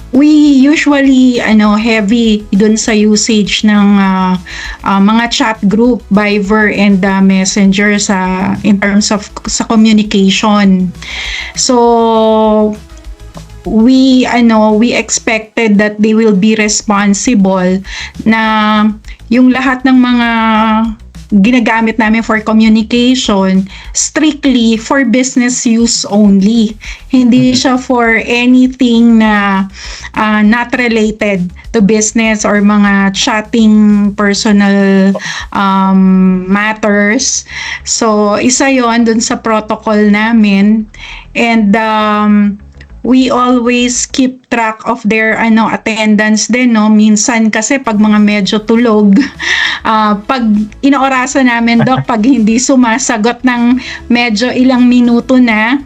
S8: We usually heavy dun sa usage ng mga chat group, Viber and Messenger in terms of sa communication. So we expected that they will be responsible na yung lahat ng mga ginagamit namin for communication strictly for business use only. Hindi siya for anything na not related to business or mga chatting personal matters. So, isa yon dun sa protocol namin. And we always keep track of their attendance din, no? Minsan kasi pag mga medyo tulog, pag inoorasan namin, Doc, pag hindi sumasagot ng medyo ilang minuto na,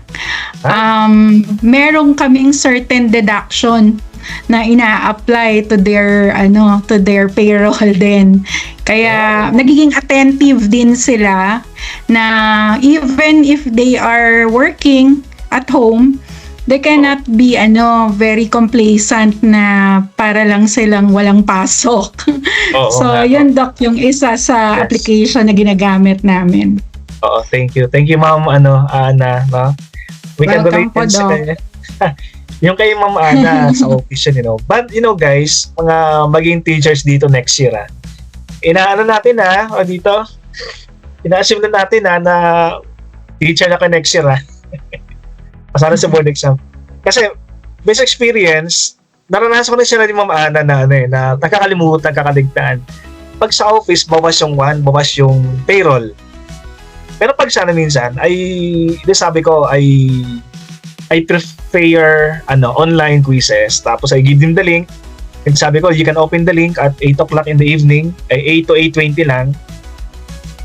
S8: meron kaming certain deduction na ina-apply to their payroll din. Kaya nagiging attentive din sila na even if they are working at home, they cannot be very complacent na para lang silang walang pasok. So, yun, Doc, yung isa sa application na ginagamit namin.
S4: Oo, thank you. Thank you, Ma'am Ana, no? We can
S8: Welcome
S4: donate
S8: po,
S4: din sa
S8: Doc.
S4: kanya. Yung kay Ma'am Ana sa office yun, But, guys, mga maging teachers dito next year, inaano natin, dito, ina-assume na natin, na teacher na ka next year, Pasara sa board exam. Kasi, based experience, naranasan ko na sila ni Ma'am Ana na nakakalimutan, kakaligtaan. Pag sa office, bawas yung payroll. Pero pag sana minsan, sabi ko, I prefer online quizzes. Tapos I give them the link. And sabi ko, you can open the link at 8 o'clock in the evening. 8 to 8:20 lang.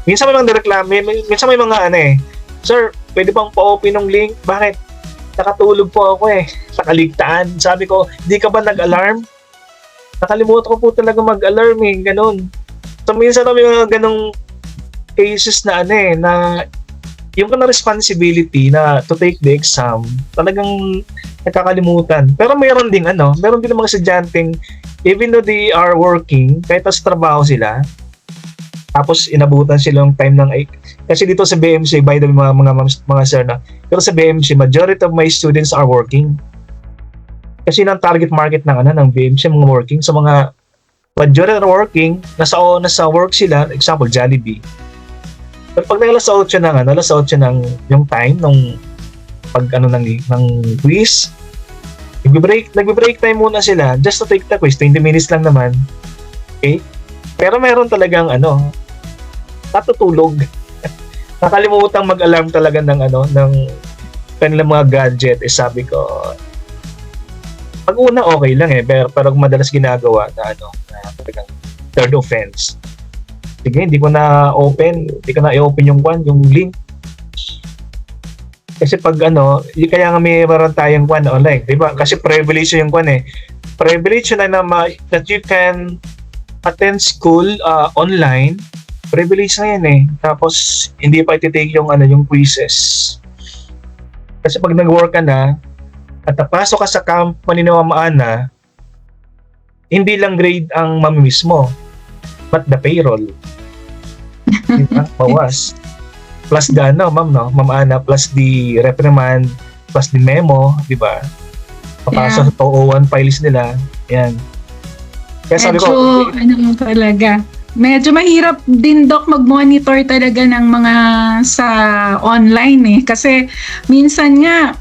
S4: Minsan may mga reklamo, minsan may mga Sir, pwede bang pa-open ng link? Bakit? Nakatulog po ako Nakaligtaan. Sabi ko, di ka ba nag-alarm? Nakalimutan ko po talaga mag-alarm ganun. So minsan may mga ganung cases na na yung ka na responsibility na to take the exam, talagang nakakalimutan. Pero meron din meron din mga estudyanteng even though they are working, kahit sa trabaho sila, Tapos inabutan silang time ng kasi dito sa BMC, by the way, mga sir na, pero sa BMC majority of my students are working. Kasi ng target market ng BMC mga working, so mga majority are working, nasa work sila, example Jollibee. Pero pag alas 8 ng yung time nung pag ng quiz, nagbe-break time muna sila just to take the quiz, 20 minutes lang naman. Okay? Pero meron talagang natutulog. Nakalimutang mag-alarm talaga ng kanilang mga gadget. Sabi ko, pag una okay lang pero madalas ginagawa na talagang third offense. Sige, hindi ko na i-open yung link. Kasi pag kaya nga meron tayong online, di ba? Kasi privilege yung privilege na that you can attend school online. Privilege na yan Tapos hindi pa iti-take yung quizzes. Kasi pag nag-work ka na at napasok ka sa company na mamaana, hindi lang grade ang mamimiss mo, but the payroll. Diba? Bawas. Plus the Ma'am Ana, plus the reprimand, plus the memo, di ba? Papasok sa 201 files nila. Yan. Kaya sabi ko,
S8: talaga. Medyo mahirap din, Doc, mag-monitor talaga ng mga sa online kasi minsan nga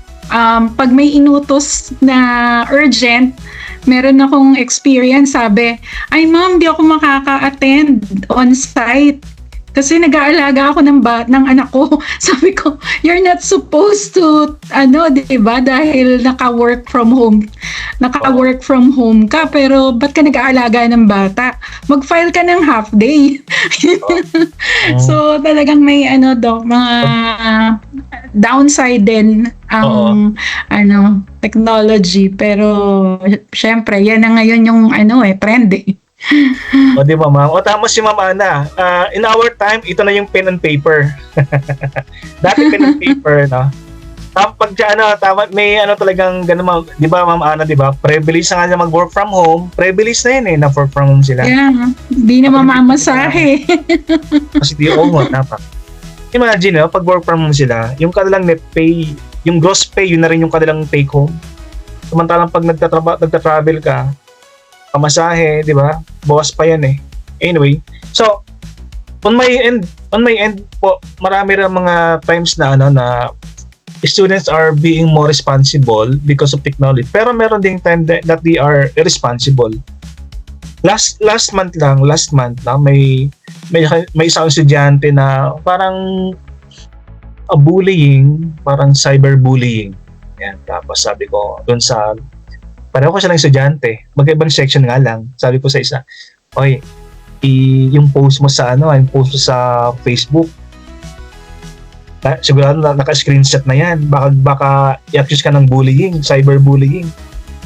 S8: pag may inutos na urgent, meron akong experience, sabi, ay ma'am, di ako makaka-attend on-site kasi nag-aalaga ako ng anak ko. Sabi ko, you're not supposed to, diba, dahil naka-work from home ka, pero ba't ka nag-aalaga ng bata? Mag-file ka ng half day. So, talagang may, Doc, mga downside din ang, technology. Pero, syempre, yan na ngayon yung, trend
S4: O di ba ma'am? O tama si Ma'am Ana. In our time, ito na yung pen and paper. Dati pen and paper, no? Pag tama, may talagang ganun, di ba Ma'am Ana, di ba? Privilege na nga niya mag-work from home. Privilege na yun na work from home sila.
S8: Yeah, di na mamamasahe.
S4: Kasi di dapat. Imagine, pag work from home sila, yung kanilang net pay, yung gross pay, yun na rin yung kanilang take home. Samantalang pag nagtatravel ka, pamasahe, di ba? Bawas pa yan Anyway, so on my end po, marami rin mga times na na students are being more responsible because of technology. Pero meron ding time that they are irresponsible. Last month lang may isang estudyante na parang bullying, parang cyberbullying. Yan, tapos sabi ko doon sa pareho ko silang estudyante, magkaibang section nga lang. Sabi ko sa isa, oy, yung post mo sa yung post mo sa Facebook, sigurado naka-screenshot na yan. Baka i-accuse ka ng bullying, cyberbullying.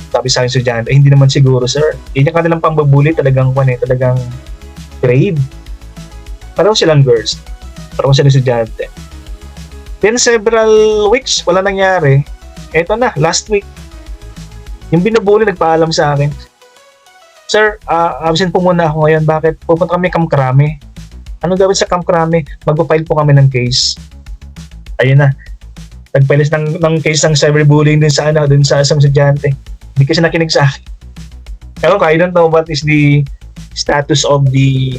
S4: Sabi sa akin estudyante, hindi naman siguro, sir. Yung kanilang pambabully talagang grade. Pareho silang girls. Pareho silang estudyante. Then several weeks, wala nangyari. Eto na, last week, yung binubuli nagpaalam sa akin, sir, absent po muna ako ngayon. Bakit? Pupunta kami Camp Crame. Ano gawin sa Camp Crame? Magpa-file po kami ng case. Ayun na. Nag-file ng case ng cyberbullying din sa isang estudyante. Hindi kasi nakinig sa akin. Ewan ko, I don't know what is the status of the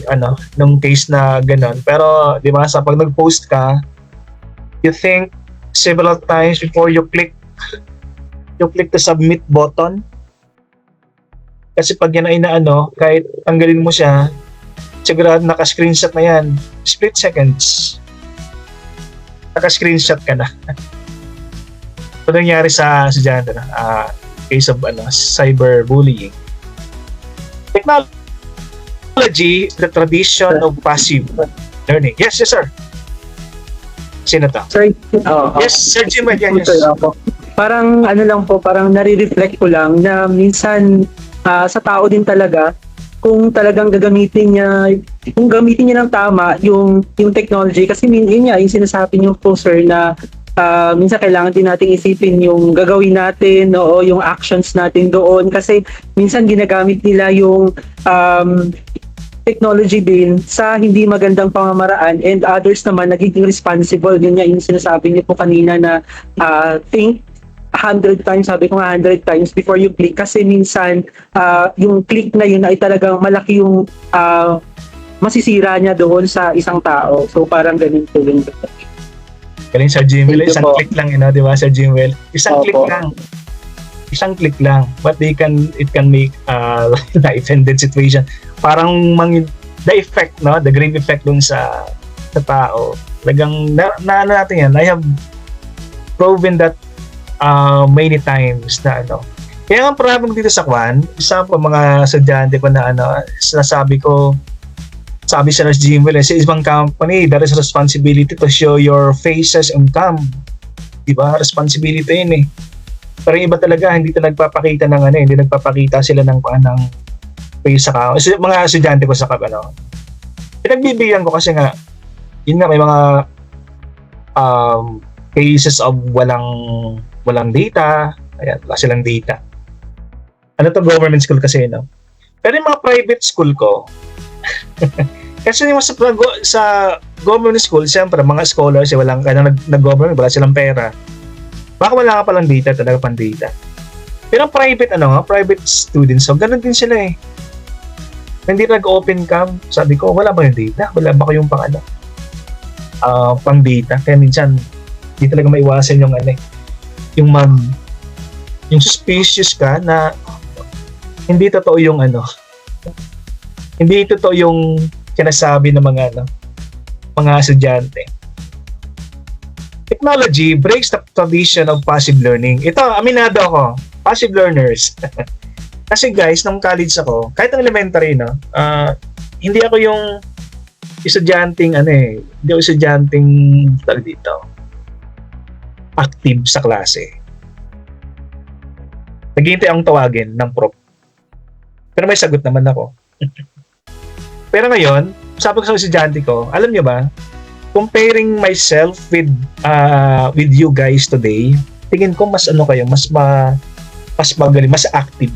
S4: nung case na gano'n. Pero, di ba, sa pag nag-post ka, you think several times before you click the submit button. Kasi pag yan ay kahit tanggalin mo siya, sigurado naka-screenshot na yan. Split seconds. Naka-screenshot ka na. Ito nangyari sa estudyante na case of cyberbullying. Technology, the tradition of passive learning. Yes, sir. Sino to?
S3: Sir,
S4: Yes, Sir Jim. Yes.
S3: Parang lang po, parang nare-reflect ko lang na minsan sa tao din talaga, kung talagang gamitin niya ng tama yung technology, kasi yun nga, yung sinasabi niyo po, sir, na minsan kailangan din natin isipin yung gagawin natin o yung actions natin doon, kasi minsan ginagamit nila technology din sa hindi magandang pamamaraan, and others naman nagiging responsible. Yun nga yung sinasabi niyo po kanina na think 100 times, sabi ko nga 100 times before you click, kasi minsan yung click na yun ay talagang malaki yung masisira niya doon sa isang tao. So parang ganun po yun.
S4: Galing sa Gmail,
S3: Thank you
S4: isang
S3: po.
S4: click lang yun, di ba? Sa Gmail. Isang
S3: Opo.
S4: click lang. Isang click lang. But it can make life and death situation. Parang the effect, no? The grave effect dun sa tao. Talagang, na ano natin yan, I have proven that many times na ano. Kaya ang problem dito sa Kwan, isa po mga estudyante ko na sinasabi ko, sabi sa Gmail, sa ibang company, there is responsibility to show your faces and cam. Diba? Responsibility yun eh. Pero yung iba talaga, hindi nagpapakita ng hindi nagpapakita sila ng face sa cam. Mga estudyante ko sa pinagbibigyan ko kasi nga, yun nga, may mga cases of walang data. Ayan, wala silang data. Ano to, government school kasi, no? Pero yung mga private school ko, kasi yung sa government school, siyempre, mga scholars, walang nag-government, wala silang pera. Baka wala ka palang data, talaga pang data. Pero ang private, private students, so ganun din sila eh. Hindi nag-open cam, sabi ko, wala ba yung data? Wala ba kayong pang data? Kaya minsan, hindi talaga maiwasan yung yung suspicious ka na hindi totoo yung hindi totoo yung sinasabi ng mga estudyante. Technology breaks the tradition of passive learning. Ito, aminado ako, passive learners. Kasi guys, nung college ako, kahit ng elementary, hindi ako yung estudyanteng hindi ako estudyanteng dito active sa klase. Naghihintay akong tawagin ng prof. Pero may sagot naman ako. Pero ngayon, sabi ko sa estudyante ko, alam niyo ba, comparing myself with you guys today, tingin ko mas kayo, mas magaling, mas active.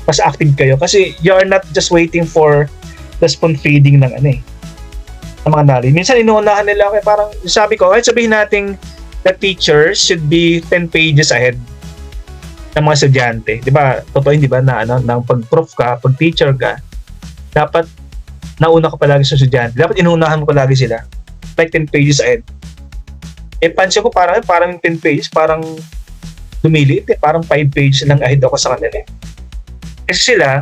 S4: Mas active kayo kasi you are not just waiting for the spoon feeding ng ng mga knowledge. Minsan inuunahan nila ako, parang sabi ko, kahit sabihin natin the teacher should be 10 pages ahead ng mga estudyante. Di ba? Totoo hindi ba na nang pag-prof ka, pag-teacher ka, dapat nauna ka palagi sa estudyante. Dapat inuunahan mo palagi sila. Like 10 pages ahead. Pansin ko parang 10 pages, parang lumiliit eh. Parang 5 pages lang ahead ako sa kanila. Kasi sila,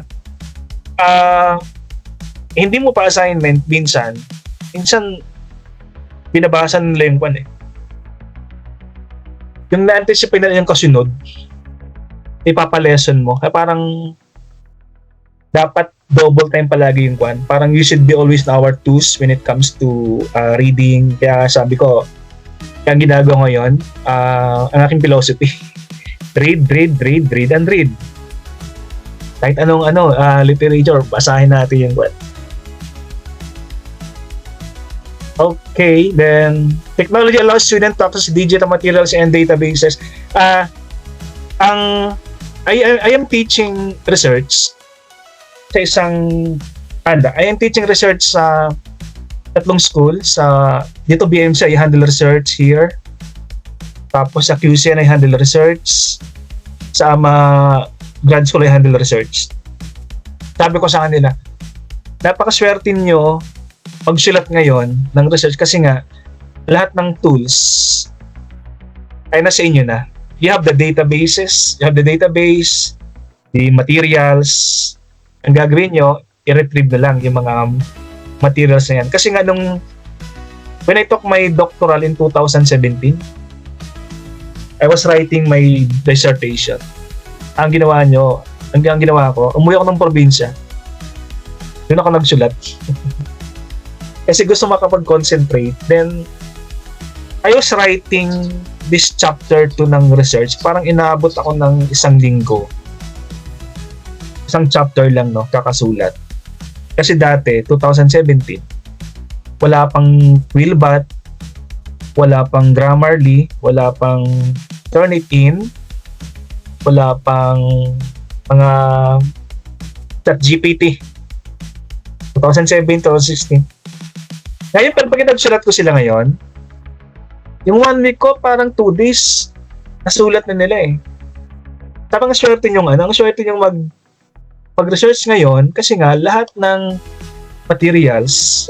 S4: hindi mo pa assignment minsan binabasa nila yung yung na-anticipate na yung kasunod, ipapalesson mo. Kaya parang dapat double time palagi yung Parang you should be always in our twos when it comes to reading. Kaya sabi ko, kaya ginagawa ngayon, ang aking philosophy, read, and read. Kahit anong literature, basahin natin yung Okay, then technology allows students to access digital materials and databases. I am teaching research sa I am teaching research sa tatlong school. Dito BMC I handle research here. Tapos sa QCN I handle research. Sa grad school I handle research. Sabi ko sa kanila, napakaswerte nyo pagsulat ngayon ng research kasi nga lahat ng tools ay nasa inyo na. You have the databases, the materials. Ang gagawin nyo, i-retrieve na lang yung mga materials na yan. Kasi nga when I took my doctoral in 2017, I was writing my dissertation. Ang ginawa ko, umuwi ako ng probinsya. Doon ako nagsulat. Kasi gusto makapag-concentrate. Then, I was writing this chapter 2 ng research. Parang inaabot ako ng 1 linggo. Isang chapter lang, kakasulat. Kasi dati, 2017, wala pang Quillbot, wala pang Grammarly, wala pang Turnitin, wala pang mga ChatGPT. 2017, 2016. Ngayon, pag nagsulat ko sila ngayon, yung 1 week ko, parang 2 days, nasulat na nila eh. Tapos ang swerte yung mag-research ngayon kasi nga lahat ng materials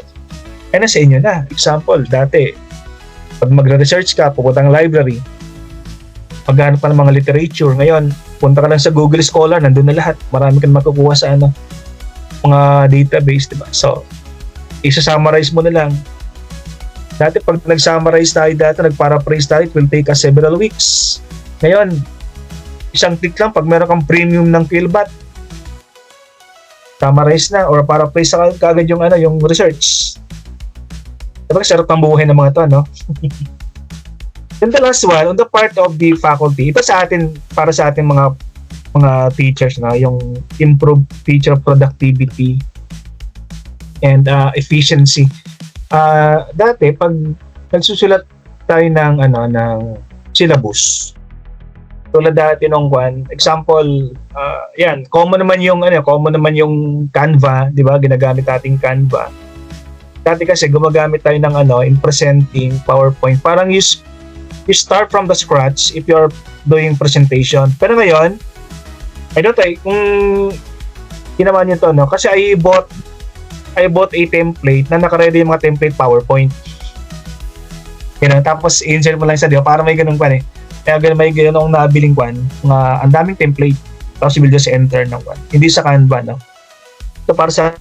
S4: ay nasa inyo na. Example, dati, pag magre-research ka, pupunta ng library, maghanap ka ng mga literature. Ngayon, punta ka lang sa Google Scholar, nandun na lahat. Marami kang makukuha sa mga database, diba? So, isa-summarize mo na lang. Dati, pag nag-summarize tayo nag-paraphrase tayo, it will take us several weeks. Ngayon, isang click lang, pag meron kang premium ng Philbat, summarize na or paraphrase na kagad yung research. Diba, sarap ang buhay ng mga to, no? And the last one, on the part of the faculty, ito sa atin, para sa ating mga teachers na yung improve teacher productivity and efficiency. Dati pag nagsusulat tayo ng syllabus, tulad dati nung example, yan, common naman yung Canva, 'di ba? Ginagamit nating Canva. Dati kasi gumagamit tayo ng in presenting PowerPoint. Parang you start from the scratch if you're doing presentation. Pero ngayon, kung ginawa niyo to, no? Kasi I bought a template na naka-ready yung mga template PowerPoint. Tapos insert mo lang sa para may ganun pa eh. Kaya may ganun akong nabiling ang daming template. Tapos you will just enter ng Hindi sa Canva, no? So para sa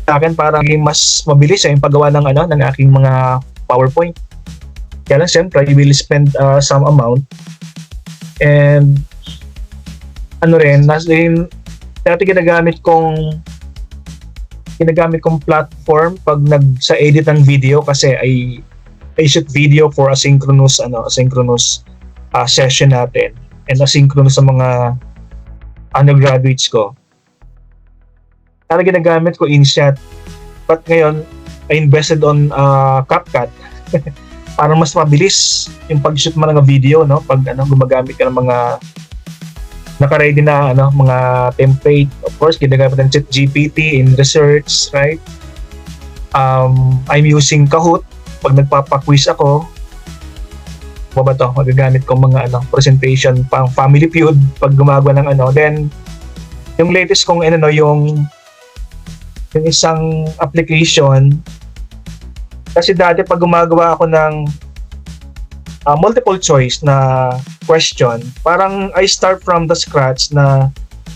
S4: akin, parang mas mabilis yung paggawa ng aking mga PowerPoint. Kaya lang, siyempre, you will spend some amount. And dati ginagamit kong platform pag sa edit ng video kasi I shoot video for asynchronous session natin and asynchronous sa mga undergraduates ko. Dati ginagamit ko InShot. But ngayon, I invested on CapCut. Para mas mabilis yung pag-shoot mo ng video, no? Pag gumagamit ka ng mga naka-ready na mga template. Of course, ginagamit ng ChatGPT in research, right? I'm using Kahoot pag nagpapa-quiz ako. Magagamit ko mga presentation pang Family Feud pag gumagawa ng Then yung latest kong yung isang application. Kasi dati pag gumagawa ako ng multiple choice na question, parang I start from the scratch na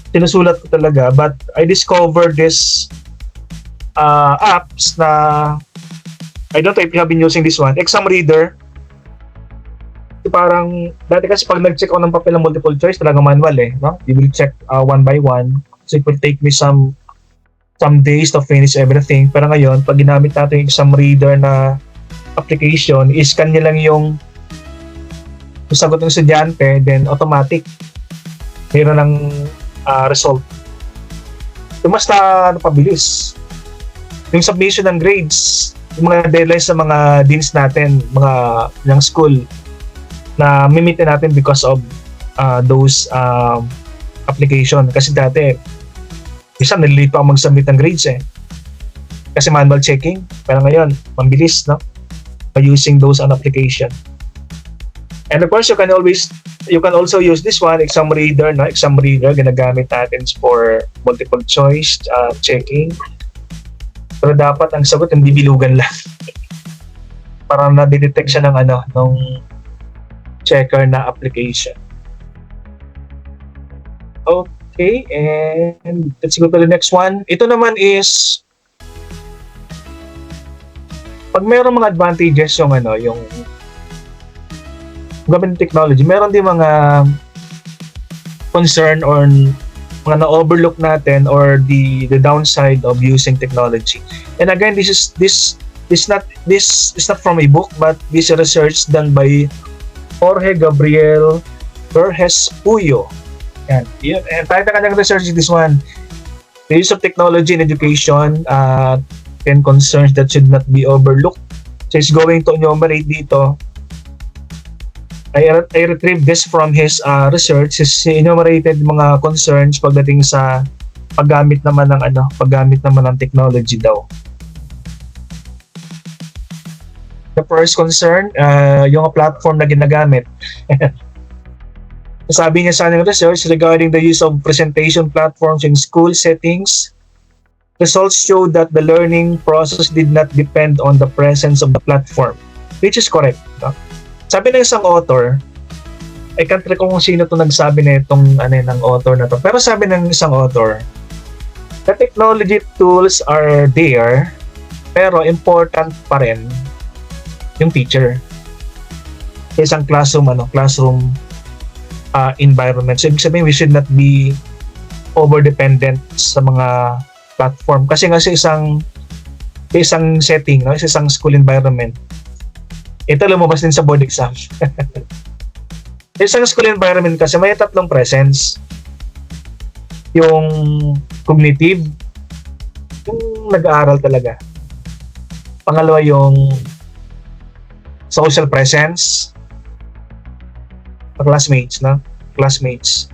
S4: sinusulat ko talaga, but I discovered this apps na I don't know if you have been using this one, Exam Reader. Parang dati kasi pag nag-check ako ng papel ng multiple choice, talaga manual no? You will check one by one. So it will take me some days to finish everything. Pero ngayon, pag ginamit natin yung Exam Reader na application, i-scan niya lang yung sagot ng estudyante, then automatic mayroon ng result. Yung mas pabilis. Yung submission ng grades, yung mga deadlines sa mga deans natin, ng school, na mimit natin because of those application. Kasi dati, isa nalilito ako mag-submit ng grades kasi manual checking. Pero ngayon, mabilis, no? By using those application. And of course, you can also use this one, Exam Reader, no? Exam Reader, ginagamit natin for multiple choice checking. Pero dapat ang sagot hindi bilugan lang. Para na-detect siya ng ng checker na application. Okay, and let's go to the next one. Ito naman is pag mayroong mga advantages yung government technology, meron din mga concern or mga na-overlook natin or the downside of using technology. And again, this is not from a book, but this is research done by Jorge Gabriel Verges Puyo. And tayo na kanyang research is this one. The use of technology in education, 10 concerns that should not be overlooked. So he's going to enumerate dito. I retrieved this from his research. He enumerated mga concerns pagdating sa paggamit naman ng technology daw. The first concern, yung platform na ginagamit. Sabi niya sa aning research regarding the use of presentation platforms in school settings, results show that the learning process did not depend on the presence of the platform, which is correct. No? Sabi ng isang author, I can't recall kung sino to nagsabi na itong ng author na to, pero sabi ng isang author, the technology tools are there, pero important pa rin yung teacher. Isang classroom environment. So, ibig sabihin, we should not be over-dependent sa mga platform. Kasi nga sa isang setting, no? Sa isang school environment, ito lumabas din sa board exam. Sa isang school environment kasi may tatlong presence. Yung cognitive, yung nag-aaral talaga. Pangalawa yung social presence, classmates, no? Classmates.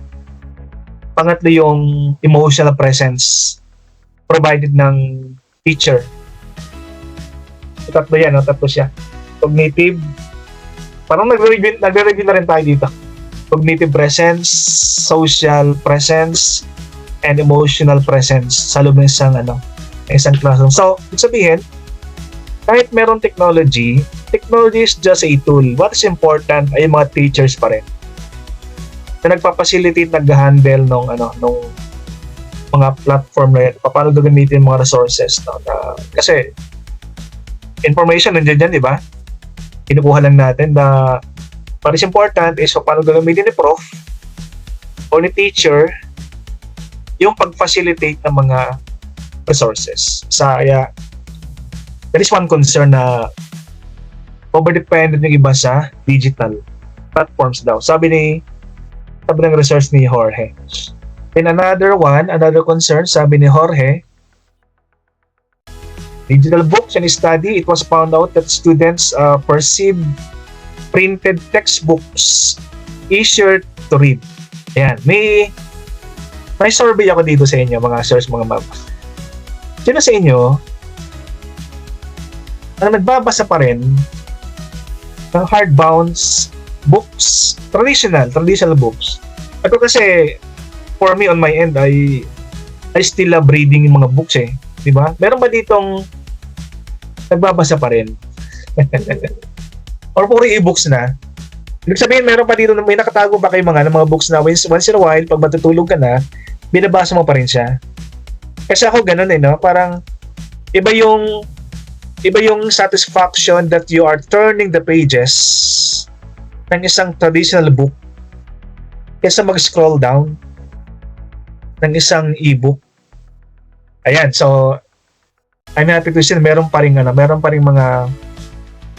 S4: Pangatlo yung emotional presence provided ng teacher. Tatlo yan, no? Tatlo siya. Cognitive, parang nagre-review na rin tayo dito. Cognitive presence, social presence, and emotional presence sa loob ng isang classroom. So, ibig sabihin, kahit meron technology is just a tool. What is important ay yung mga teachers pa rin na nagpapacilitate, nag-handle nung mga platform na yan, paano gagamitin yung mga resources, no? Kasi information nandiyan dyan, di ba? Kinukuha lang natin na what is important is paano gagamitin ni prof o ni teacher yung pag-facilitate ng mga resources. That is one concern na over-dependent yung iba sa digital platforms daw. Sabi ng research ni Jorge. And another concern, sabi ni Jorge, digital books and study, it was found out that students perceive printed textbooks easier to read. Ayan, may survey ako dito sa inyo, mga sirs, mga ma'am. Sino sa inyo ang nagbabasa pa rin ng hardbound books, traditional books? Ako kasi, for me, on my end, I still love reading yung mga books eh. Di ba? Meron ba ditong nagbabasa pa rin? Or puro e-books na? Ibig sabihin, meron pa dito, may nakatago pa kayo mga books na once in a while, pag matutulog ka na, binabasa mo pa rin siya. Kasi ako ganun no? Parang iba yung satisfaction that you are turning the pages ng isang traditional book kaysa mag-scroll down ng isang e-book. Ayan, so I'm happy to see meron pa rin mga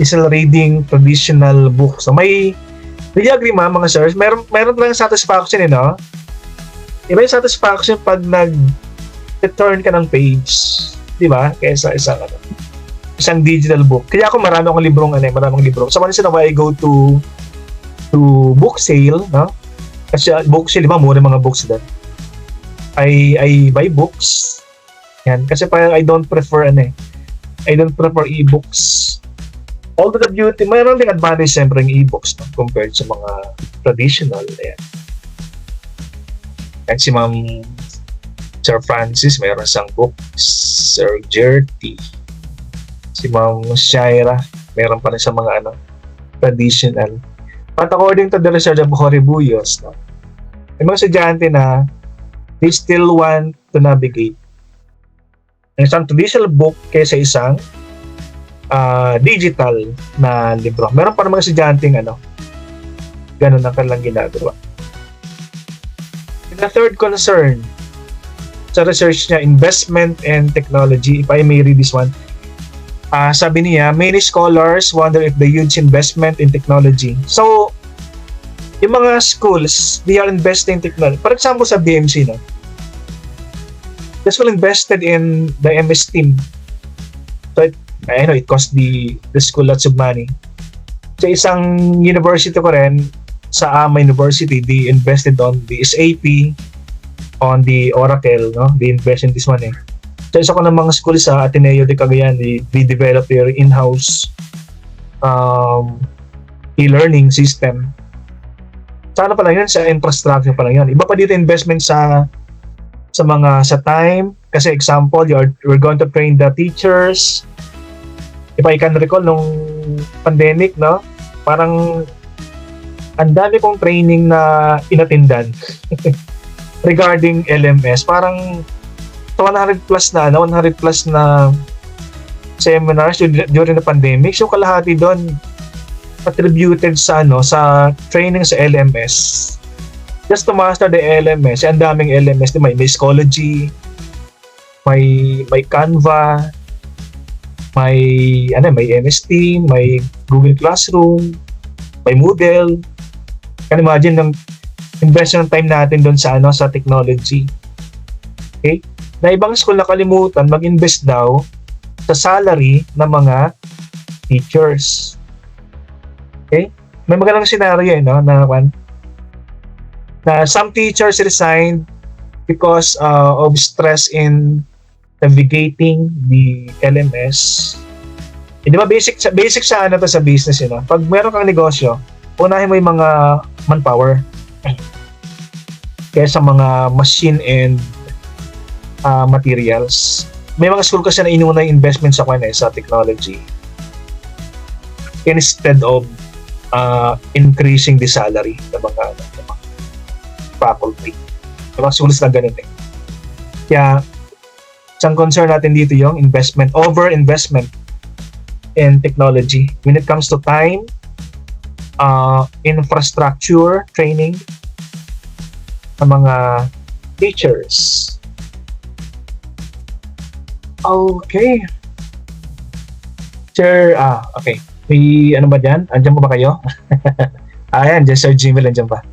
S4: still reading traditional books. So may agree mga sirs, meron lang satisfaction no? Iba yung satisfaction pag nag-return ka ng page, di ba? Kaysa isang digital book. Kaya ako marami akong librong. So once in a while I go to book sale, no? Kasi book sale, di ba? Mura mga books doon. I buy books. Yan, kasi parang I don't prefer e-books. Although the beauty, mayroon ding advantage siyempre yung e-books, no? Compared sa mga traditional. Ayan. And si Ma'am Sir Francis, mayroon siyang book. Sir Jerty. Si Ma'am Shaira, mayroon pa rin sa mga traditional. But according to the research of Jorge Buyos, no, may mga estudyante na they still want to navigate isang traditional book kaysa isang digital na libro. Meron pa rin mga estudyanteng ganun ang kanilang ginagawa. The third concern sa research niya, investment and technology. If I may read this one, sabi niya, many scholars wonder if the huge investment in technology. So, yung mga schools, they are investing in technology. For example, sa BMC, no? The school invested in the MS Team. So, it cost the school lots of money. Sa isang university ko rin, sa AMA University, they invested on the SAP, on the Oracle, no? They invest in this one eh. Sa isa ko ng mga school sa Ateneo de Cagayan, they develop their in-house e-learning system. Sa ano pa lang yun? Sa infrastructure pa lang yun. Iba pa dito investment sa time. Kasi example, we're going to train the teachers. If I can recall, nung pandemic, no? Parang ang dami kong training na inatindan regarding LMS. Parang 100 plus na seminars during the pandemic. So kalahati doon attributed sa training sa LMS. Just to master the LMS. Ang daming LMS, may Schoology, may Canva, may MS Team, may Google Classroom, may Moodle. Can imagine ng investment ng time natin doon sa sa technology. Okay? Na ibang school nakalimutan mag-invest daw sa salary ng mga teachers. Okay? May magandang scenario na some teachers resigned because of stress in navigating the LMS. Di ba basic sa sa business Pag meron kang negosyo, unahin mo yung mga manpower kaysa mga machine and materials. May mga school kasi na inuna yung investment sa sa technology instead of increasing the salary ng mga faculty. May mga schools na ganun eh. Kaya isang concern natin dito yung over-investment in technology when it comes to time, infrastructure, training ng mga teachers. Okay. Sir, okay. May ba dyan? Andyan pa ba kayo? Ayan, dyan Sir Jimmy, andyan pa.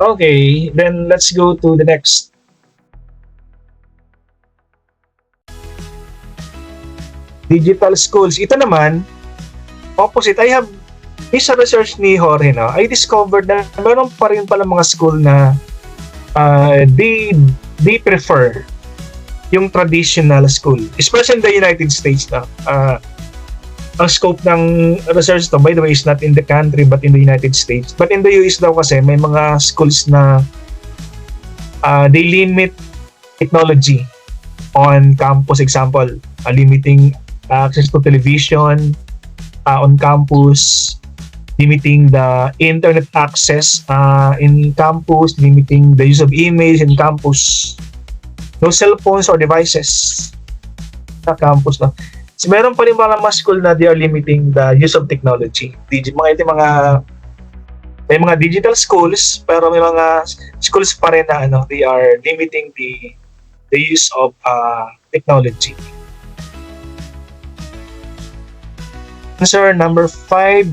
S4: Okay, then let's go to the next. Digital schools. Ito naman, opposite. Sa research ni Jorge, I discovered na meron pa rin pala mga school na they prefer yung traditional school, especially in the United States ang scope ng research by the way is not in the country but in the United States. But in the US daw kasi may mga schools na they limit technology on campus. Example, limiting access to television on campus, limiting the internet access in campus, limiting the use of emails in campus. No cell phones or devices sa campus. So, meron pa rin mga school na they are limiting the use of technology. May mga digital schools, pero may mga schools pa rin na they are limiting the use of technology. Answer number 5.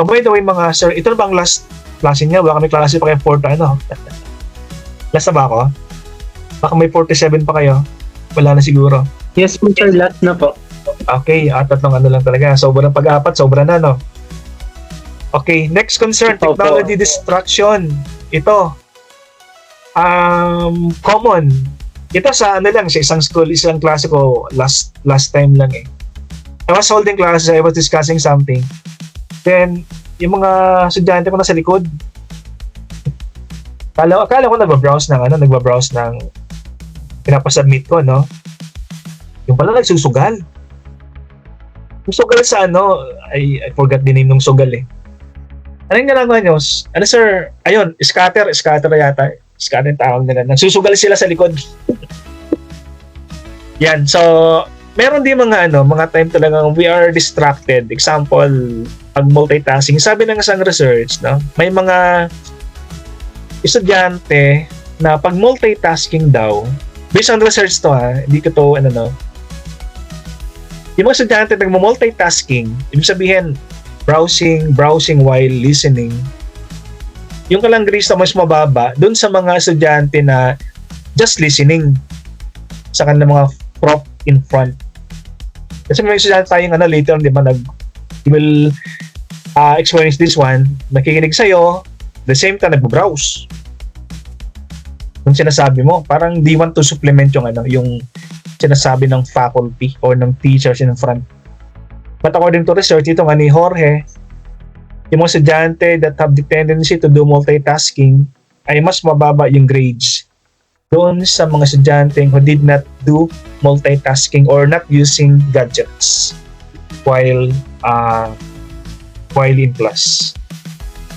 S4: By the way mga sir, ito na bang last klase niya? Baka may klase pa kayo 4 Last na ba ako? Baka may 47 pa kayo. Wala na siguro.
S3: Yes po sir, last na po.
S4: Okay, tatlong lang talaga. Sobrang pag-apat, sobra na Okay, next concern, technology distraction. Ito. Common. Ito sa sa isang school, isang klase ko last time lang eh. I was holding classes, I was discussing something. Then, yung mga estudyante ko nasa likod. Akala ko nagbabrowse ng pinapasubmit ko, Yung pala nagsusugal. Yung sugal sa I forgot the name ng sugal eh. Ano yung ginagawa nyo? Sir? Ayun, scatter yata. Scatter tawag nila. Nagsusugal sila sa likod. Yan, so meron din mga time talagang we are distracted. Example, pag multitasking. Sabi ng isang research, may mga estudyante na pag multitasking daw, based on research to hindi ko to yung mga estudyante nagmo-multitasking, ibig sabihin browsing while listening, yung kalanggris na mas mababa dun sa mga estudyante na just listening sa kanilang mga prof in front. Kasi may estudyante tayong later on, di ba, experience this one, nakikinig sa'yo, the same time nagbo-browse. Yung sinasabi mo, parang di want to supplement yung sinasabi ng faculty or ng teachers in front. But according to research, ito nga ni Jorge, yung mga estudyante that have the tendency to do multitasking ay mas mababa yung grades doon sa mga estudyante who did not do multitasking or not using gadgets while in class.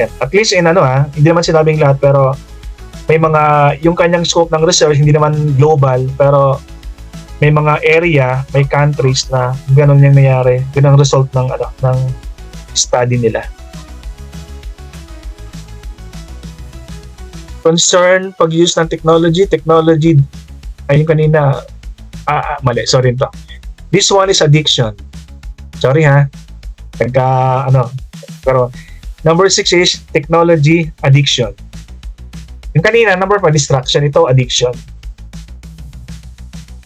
S4: Yan. At least hindi naman sinabing lahat, pero may mga, yung kanyang scope ng research hindi naman global, pero may mga area, may countries na ganun yung nangyari. Yun ang result ng study nila. Concern pag-use ng technology, ayun kanina, mali, sorry to. This one is addiction. Sorry ha. Pero number 6 is technology addiction. Yung kanina, number 5, distraction. Ito, addiction.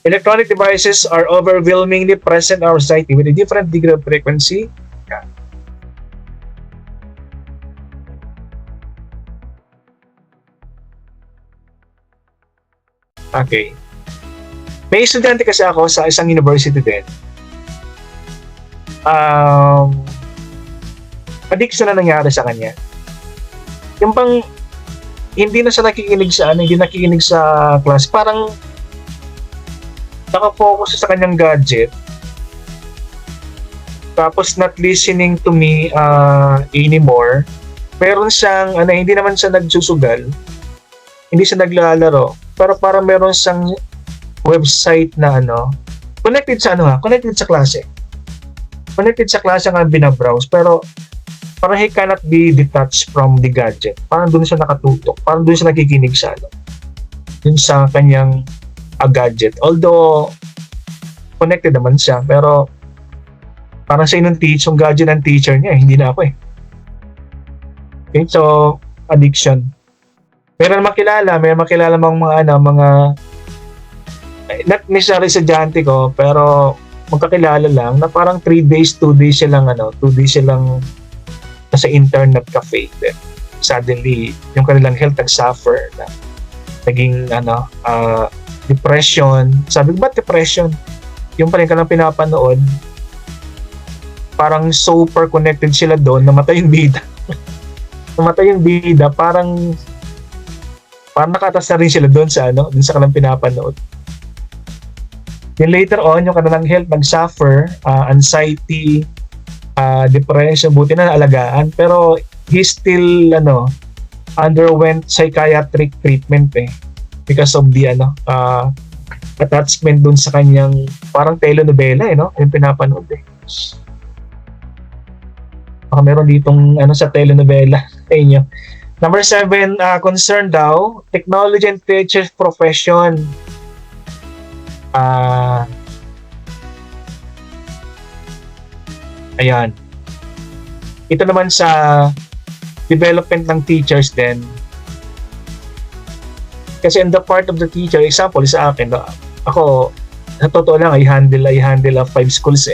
S4: Electronic devices are overwhelmingly present in our society with a different degree of frequency. Okay. May estudyante kasi ako sa isang university din. Addiction na nangyari sa kanya. Yung bang hindi na siya nakikinig sa hindi nakikinig sa class, parang nakafocus sa kanyang gadget, tapos not listening to me anymore. Meron siyang hindi naman siya nagsusugal, hindi siya naglalaro, pero parang meron siyang website na connected sa klase. Connected sa klase ang binabrowse, pero parang he cannot be detached from the gadget. Parang doon siya nakatutok, parang doon siya nakikinig sa dun sa kanyang gadget. Although connected naman siya, pero parang sa yung gadget ng teacher niya, hindi na ako eh. Okay, so addiction. Meron makilala mga not necessarily estudyante ko, pero magkakilala lang na parang 3 days, 2 days silang nasa internet cafe. Then suddenly yung kanilang health nag-suffer na naging depression. Sabi ko, ba't depression? Yung pala yung kanilang pinapanood, parang super connected sila doon, namatay yung bida. Parang nakatas na rin sila doon sa doon sa kanilang pinapanood. Then later on, yung kanilang health nag-suffer, anxiety, depression, buti na alagaan, pero he still underwent psychiatric treatment because of the attachment dun sa kanyang parang telenovela yung pinapanood baka meron ditong sa telenovela sa inyo. Number 7, concern daw, technology and teacher profession. Ayan. Ito naman sa development ng teachers din. Kasi in the part of the teacher, example sa akin, ako, sa totoo lang, I handle 5 schools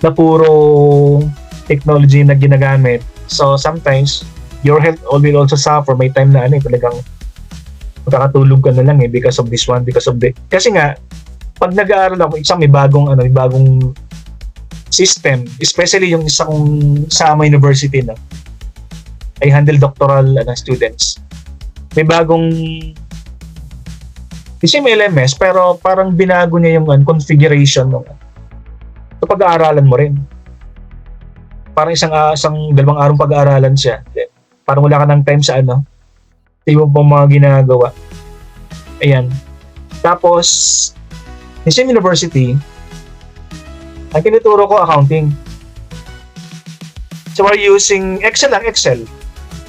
S4: na puro technology na ginagamit. So sometimes, your health will also suffer. May time na talagang magkakatulog ka na lang because of this one, because of the... Kasi nga, pag nag-aaral ako, may bagong system, especially yung isa kong Sama University I handle doctoral students. May bagong same LMS, pero parang binago niya yung configuration so pag-aaralan mo rin. Parang isang 2 arong pag-aaralan siya. Parang wala ka ng time sa hindi mo pang mga ginagawa. Ayan. Tapos, in same university, ang tinuturo ko accounting. So we're using Excel.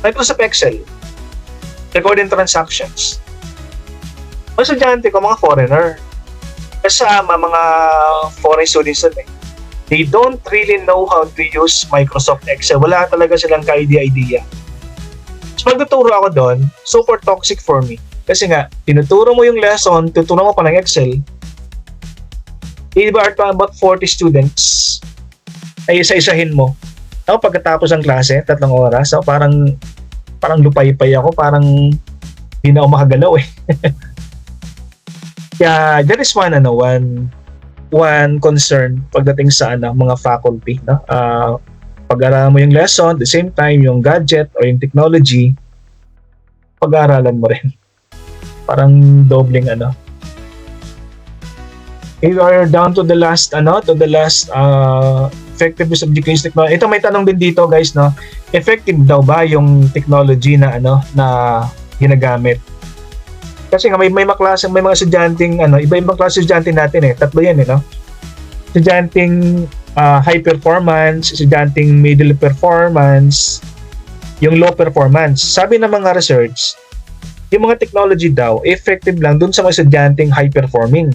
S4: Microsoft Excel. Recording transactions. Mga estudyante ko, mga foreigner. Kasama mga foreign students they don't really know how to use Microsoft Excel. Wala talaga silang ka-idea. So pagtuturo ako doon, super toxic for me. Kasi nga, tinuturo mo yung lesson, tuturo mo pa ng Excel, about 40 students. ay isa-isahin mo. Ako pagkatapos ng klase, 3 oras, so parang lupay-pay ako, parang hindi na ako makagalaw eh. Kaya that is one concern pagdating sa mga faculty, no? Pag-aralan mo yung lesson, at the same time yung gadget or yung technology, pag-aaralan mo rin. Parang dobling We are down to the last effectiveness of education technology. Ito may tanong din dito guys, no? Effective daw ba yung technology na na ginagamit? Kasi nga may mga klase, may mga estudyanteng iba-ibang klase estudyante natin tatlo yan no? Estudyanteng high performance, estudyanteng middle performance, yung low performance. Sabi ng mga research, yung mga technology daw effective lang dun sa mga estudyanteng high performing.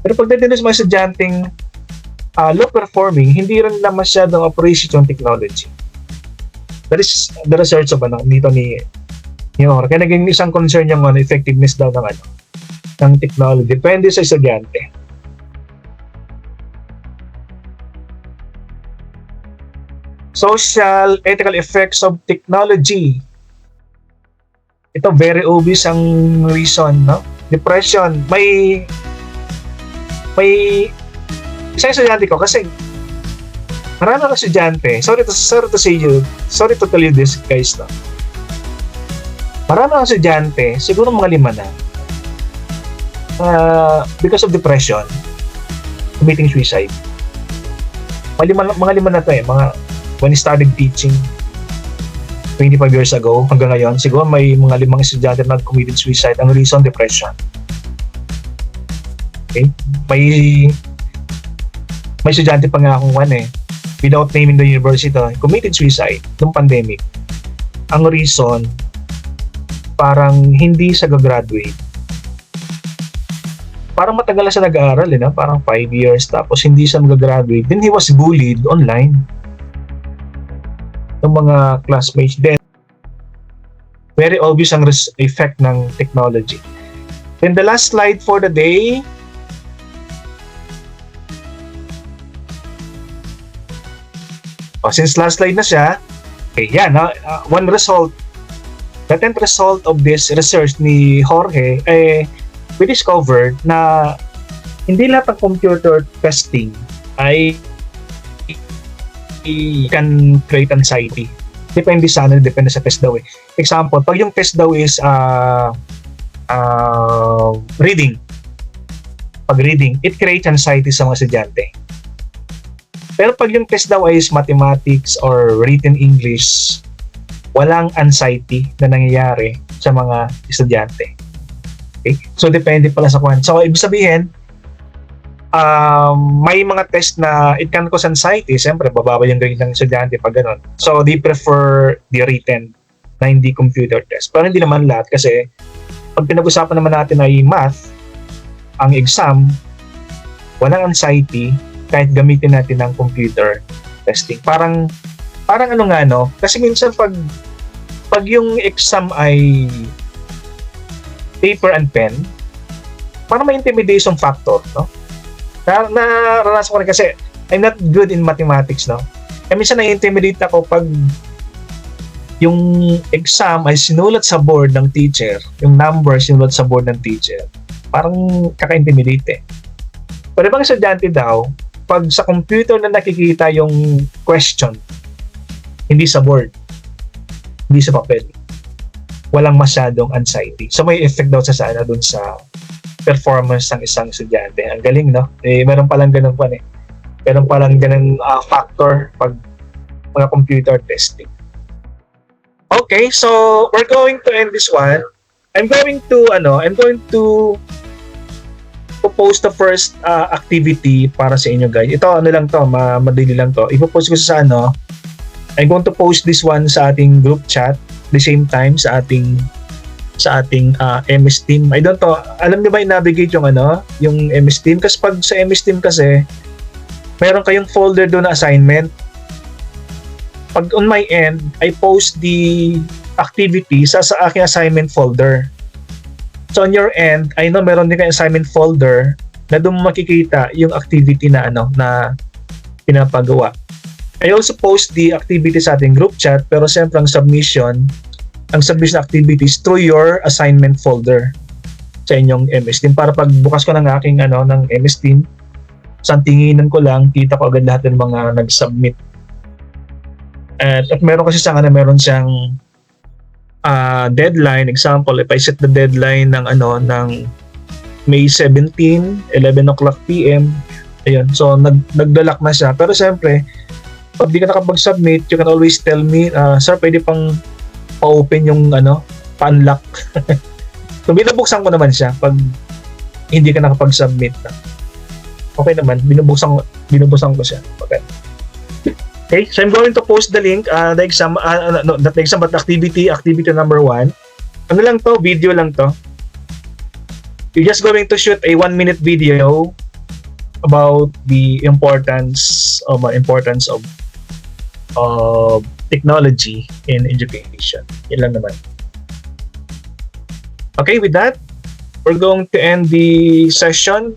S4: Pero pagdating sa mga estudyanteng low performing, hindi rin na masyadong appreciate yung technology. That is the research of dito ni Jorge. Kaya naging isang concern yung effectiveness daw ng technology. Depende sa estudyante. Social, ethical effects of technology. Ito very obvious ang reason, no? Depression. May isang estudyante ko kasi marami ng estudyante, sorry to tell you this guys, no? Marami ng estudyante, siguro mga 5 na, because of depression, committing suicide. Mga 5 na to when he started teaching 25 years ago hanggang ngayon, siguro may mga 5 estudyante na committed suicide. Ang reason, depression. Okay? May estudyante pa nga akong without naming the university, committed suicide noong pandemic. Ang reason, parang hindi siya gagraduate. Parang matagal na siya nag-aaral, parang 5 years, tapos hindi siya mag-graduate. Then he was bullied online ng mga classmates. Then, very obvious ang effect ng technology. Then the last slide for the day, since last slide na siya, okay, yan, one result, the 10th result of this research ni Jorge, we discovered na hindi lahat ng computer testing ay can create anxiety. Depende sa test daw Example, pag yung test daw is reading. Pag reading, it creates anxiety sa mga estudyante. Pero pag yung test daw is mathematics or written English, walang anxiety na nangyayari sa mga estudyante. Okay? So, depende pala sa kwan. So, ibig sabihin, may mga test na it can cause anxiety. Siyempre, bababa yung grade ng estudyante pag ganun. So, they prefer the written na hindi computer test. Pero hindi naman lahat kasi pag pinag-usapan naman natin ay math, ang exam, walang anxiety kahit gamitin natin ng computer testing. Parang kasi minsan pag yung exam ay paper and pen, parang may intimidation factor, no? Naranasan ko rin kasi I'm not good in mathematics, no? Kaya minsan na-intimidate ako pag yung exam ay sinulat sa board ng teacher, yung numbers sinulat sa board ng teacher. Parang kaka-intimidate Pero ibang estudyante daw, pag sa computer na nakikita yung question, hindi sa board, hindi sa papel, walang masyadong anxiety. So may effect daw sa dun sa performance ng isang estudyante. Ang galing, no? Meron palang ganun pa Meron palang ganun factor pag mga computer testing. Okay, so we're going to end this one. I'm going to post the first activity para sa inyo guys. Ito lang to, madali lang to. Ipo-post ko sa I'm going to post this one sa ating group chat the same time sa ating MS Team. I don't know, alam niyo ba i-navigate yung MS Team? Kasi pag sa MS Team kasi meron kayong folder doon na assignment. Pag on my end, I post the activity sa aking assignment folder. So on your end, I know meron din kayong assignment folder na doon makikita yung activity na pinapagawa. I also post the activities sa ating group chat, pero siyempre ang submission activities through your assignment folder sa inyong MS Team, para pag bukas ko ng aking ng MS Team, sa tinginan ko lang, kita ko agad lahat ng mga nag-submit. At meron kasi meron siyang deadline. Example, if I set the deadline ng May 17, 11 o'clock PM, ayun, so nagdalak na siya. Pero siyempre, pag di ka nakapag-submit, you can always tell me, sir, pwede pang pa-open yung pa-unlock. So binubuksan ko naman siya pag hindi ka nakapag-submit na. Okay naman, binubuksan ko siya. Okay, so I'm going to post the link, the exam, not the exam, but activity number 1. Ano lang to, video lang to. You're just going to shoot a 1-minute video about the importance of technology in education. Yan lang naman. Okay, with that, we're going to end the session.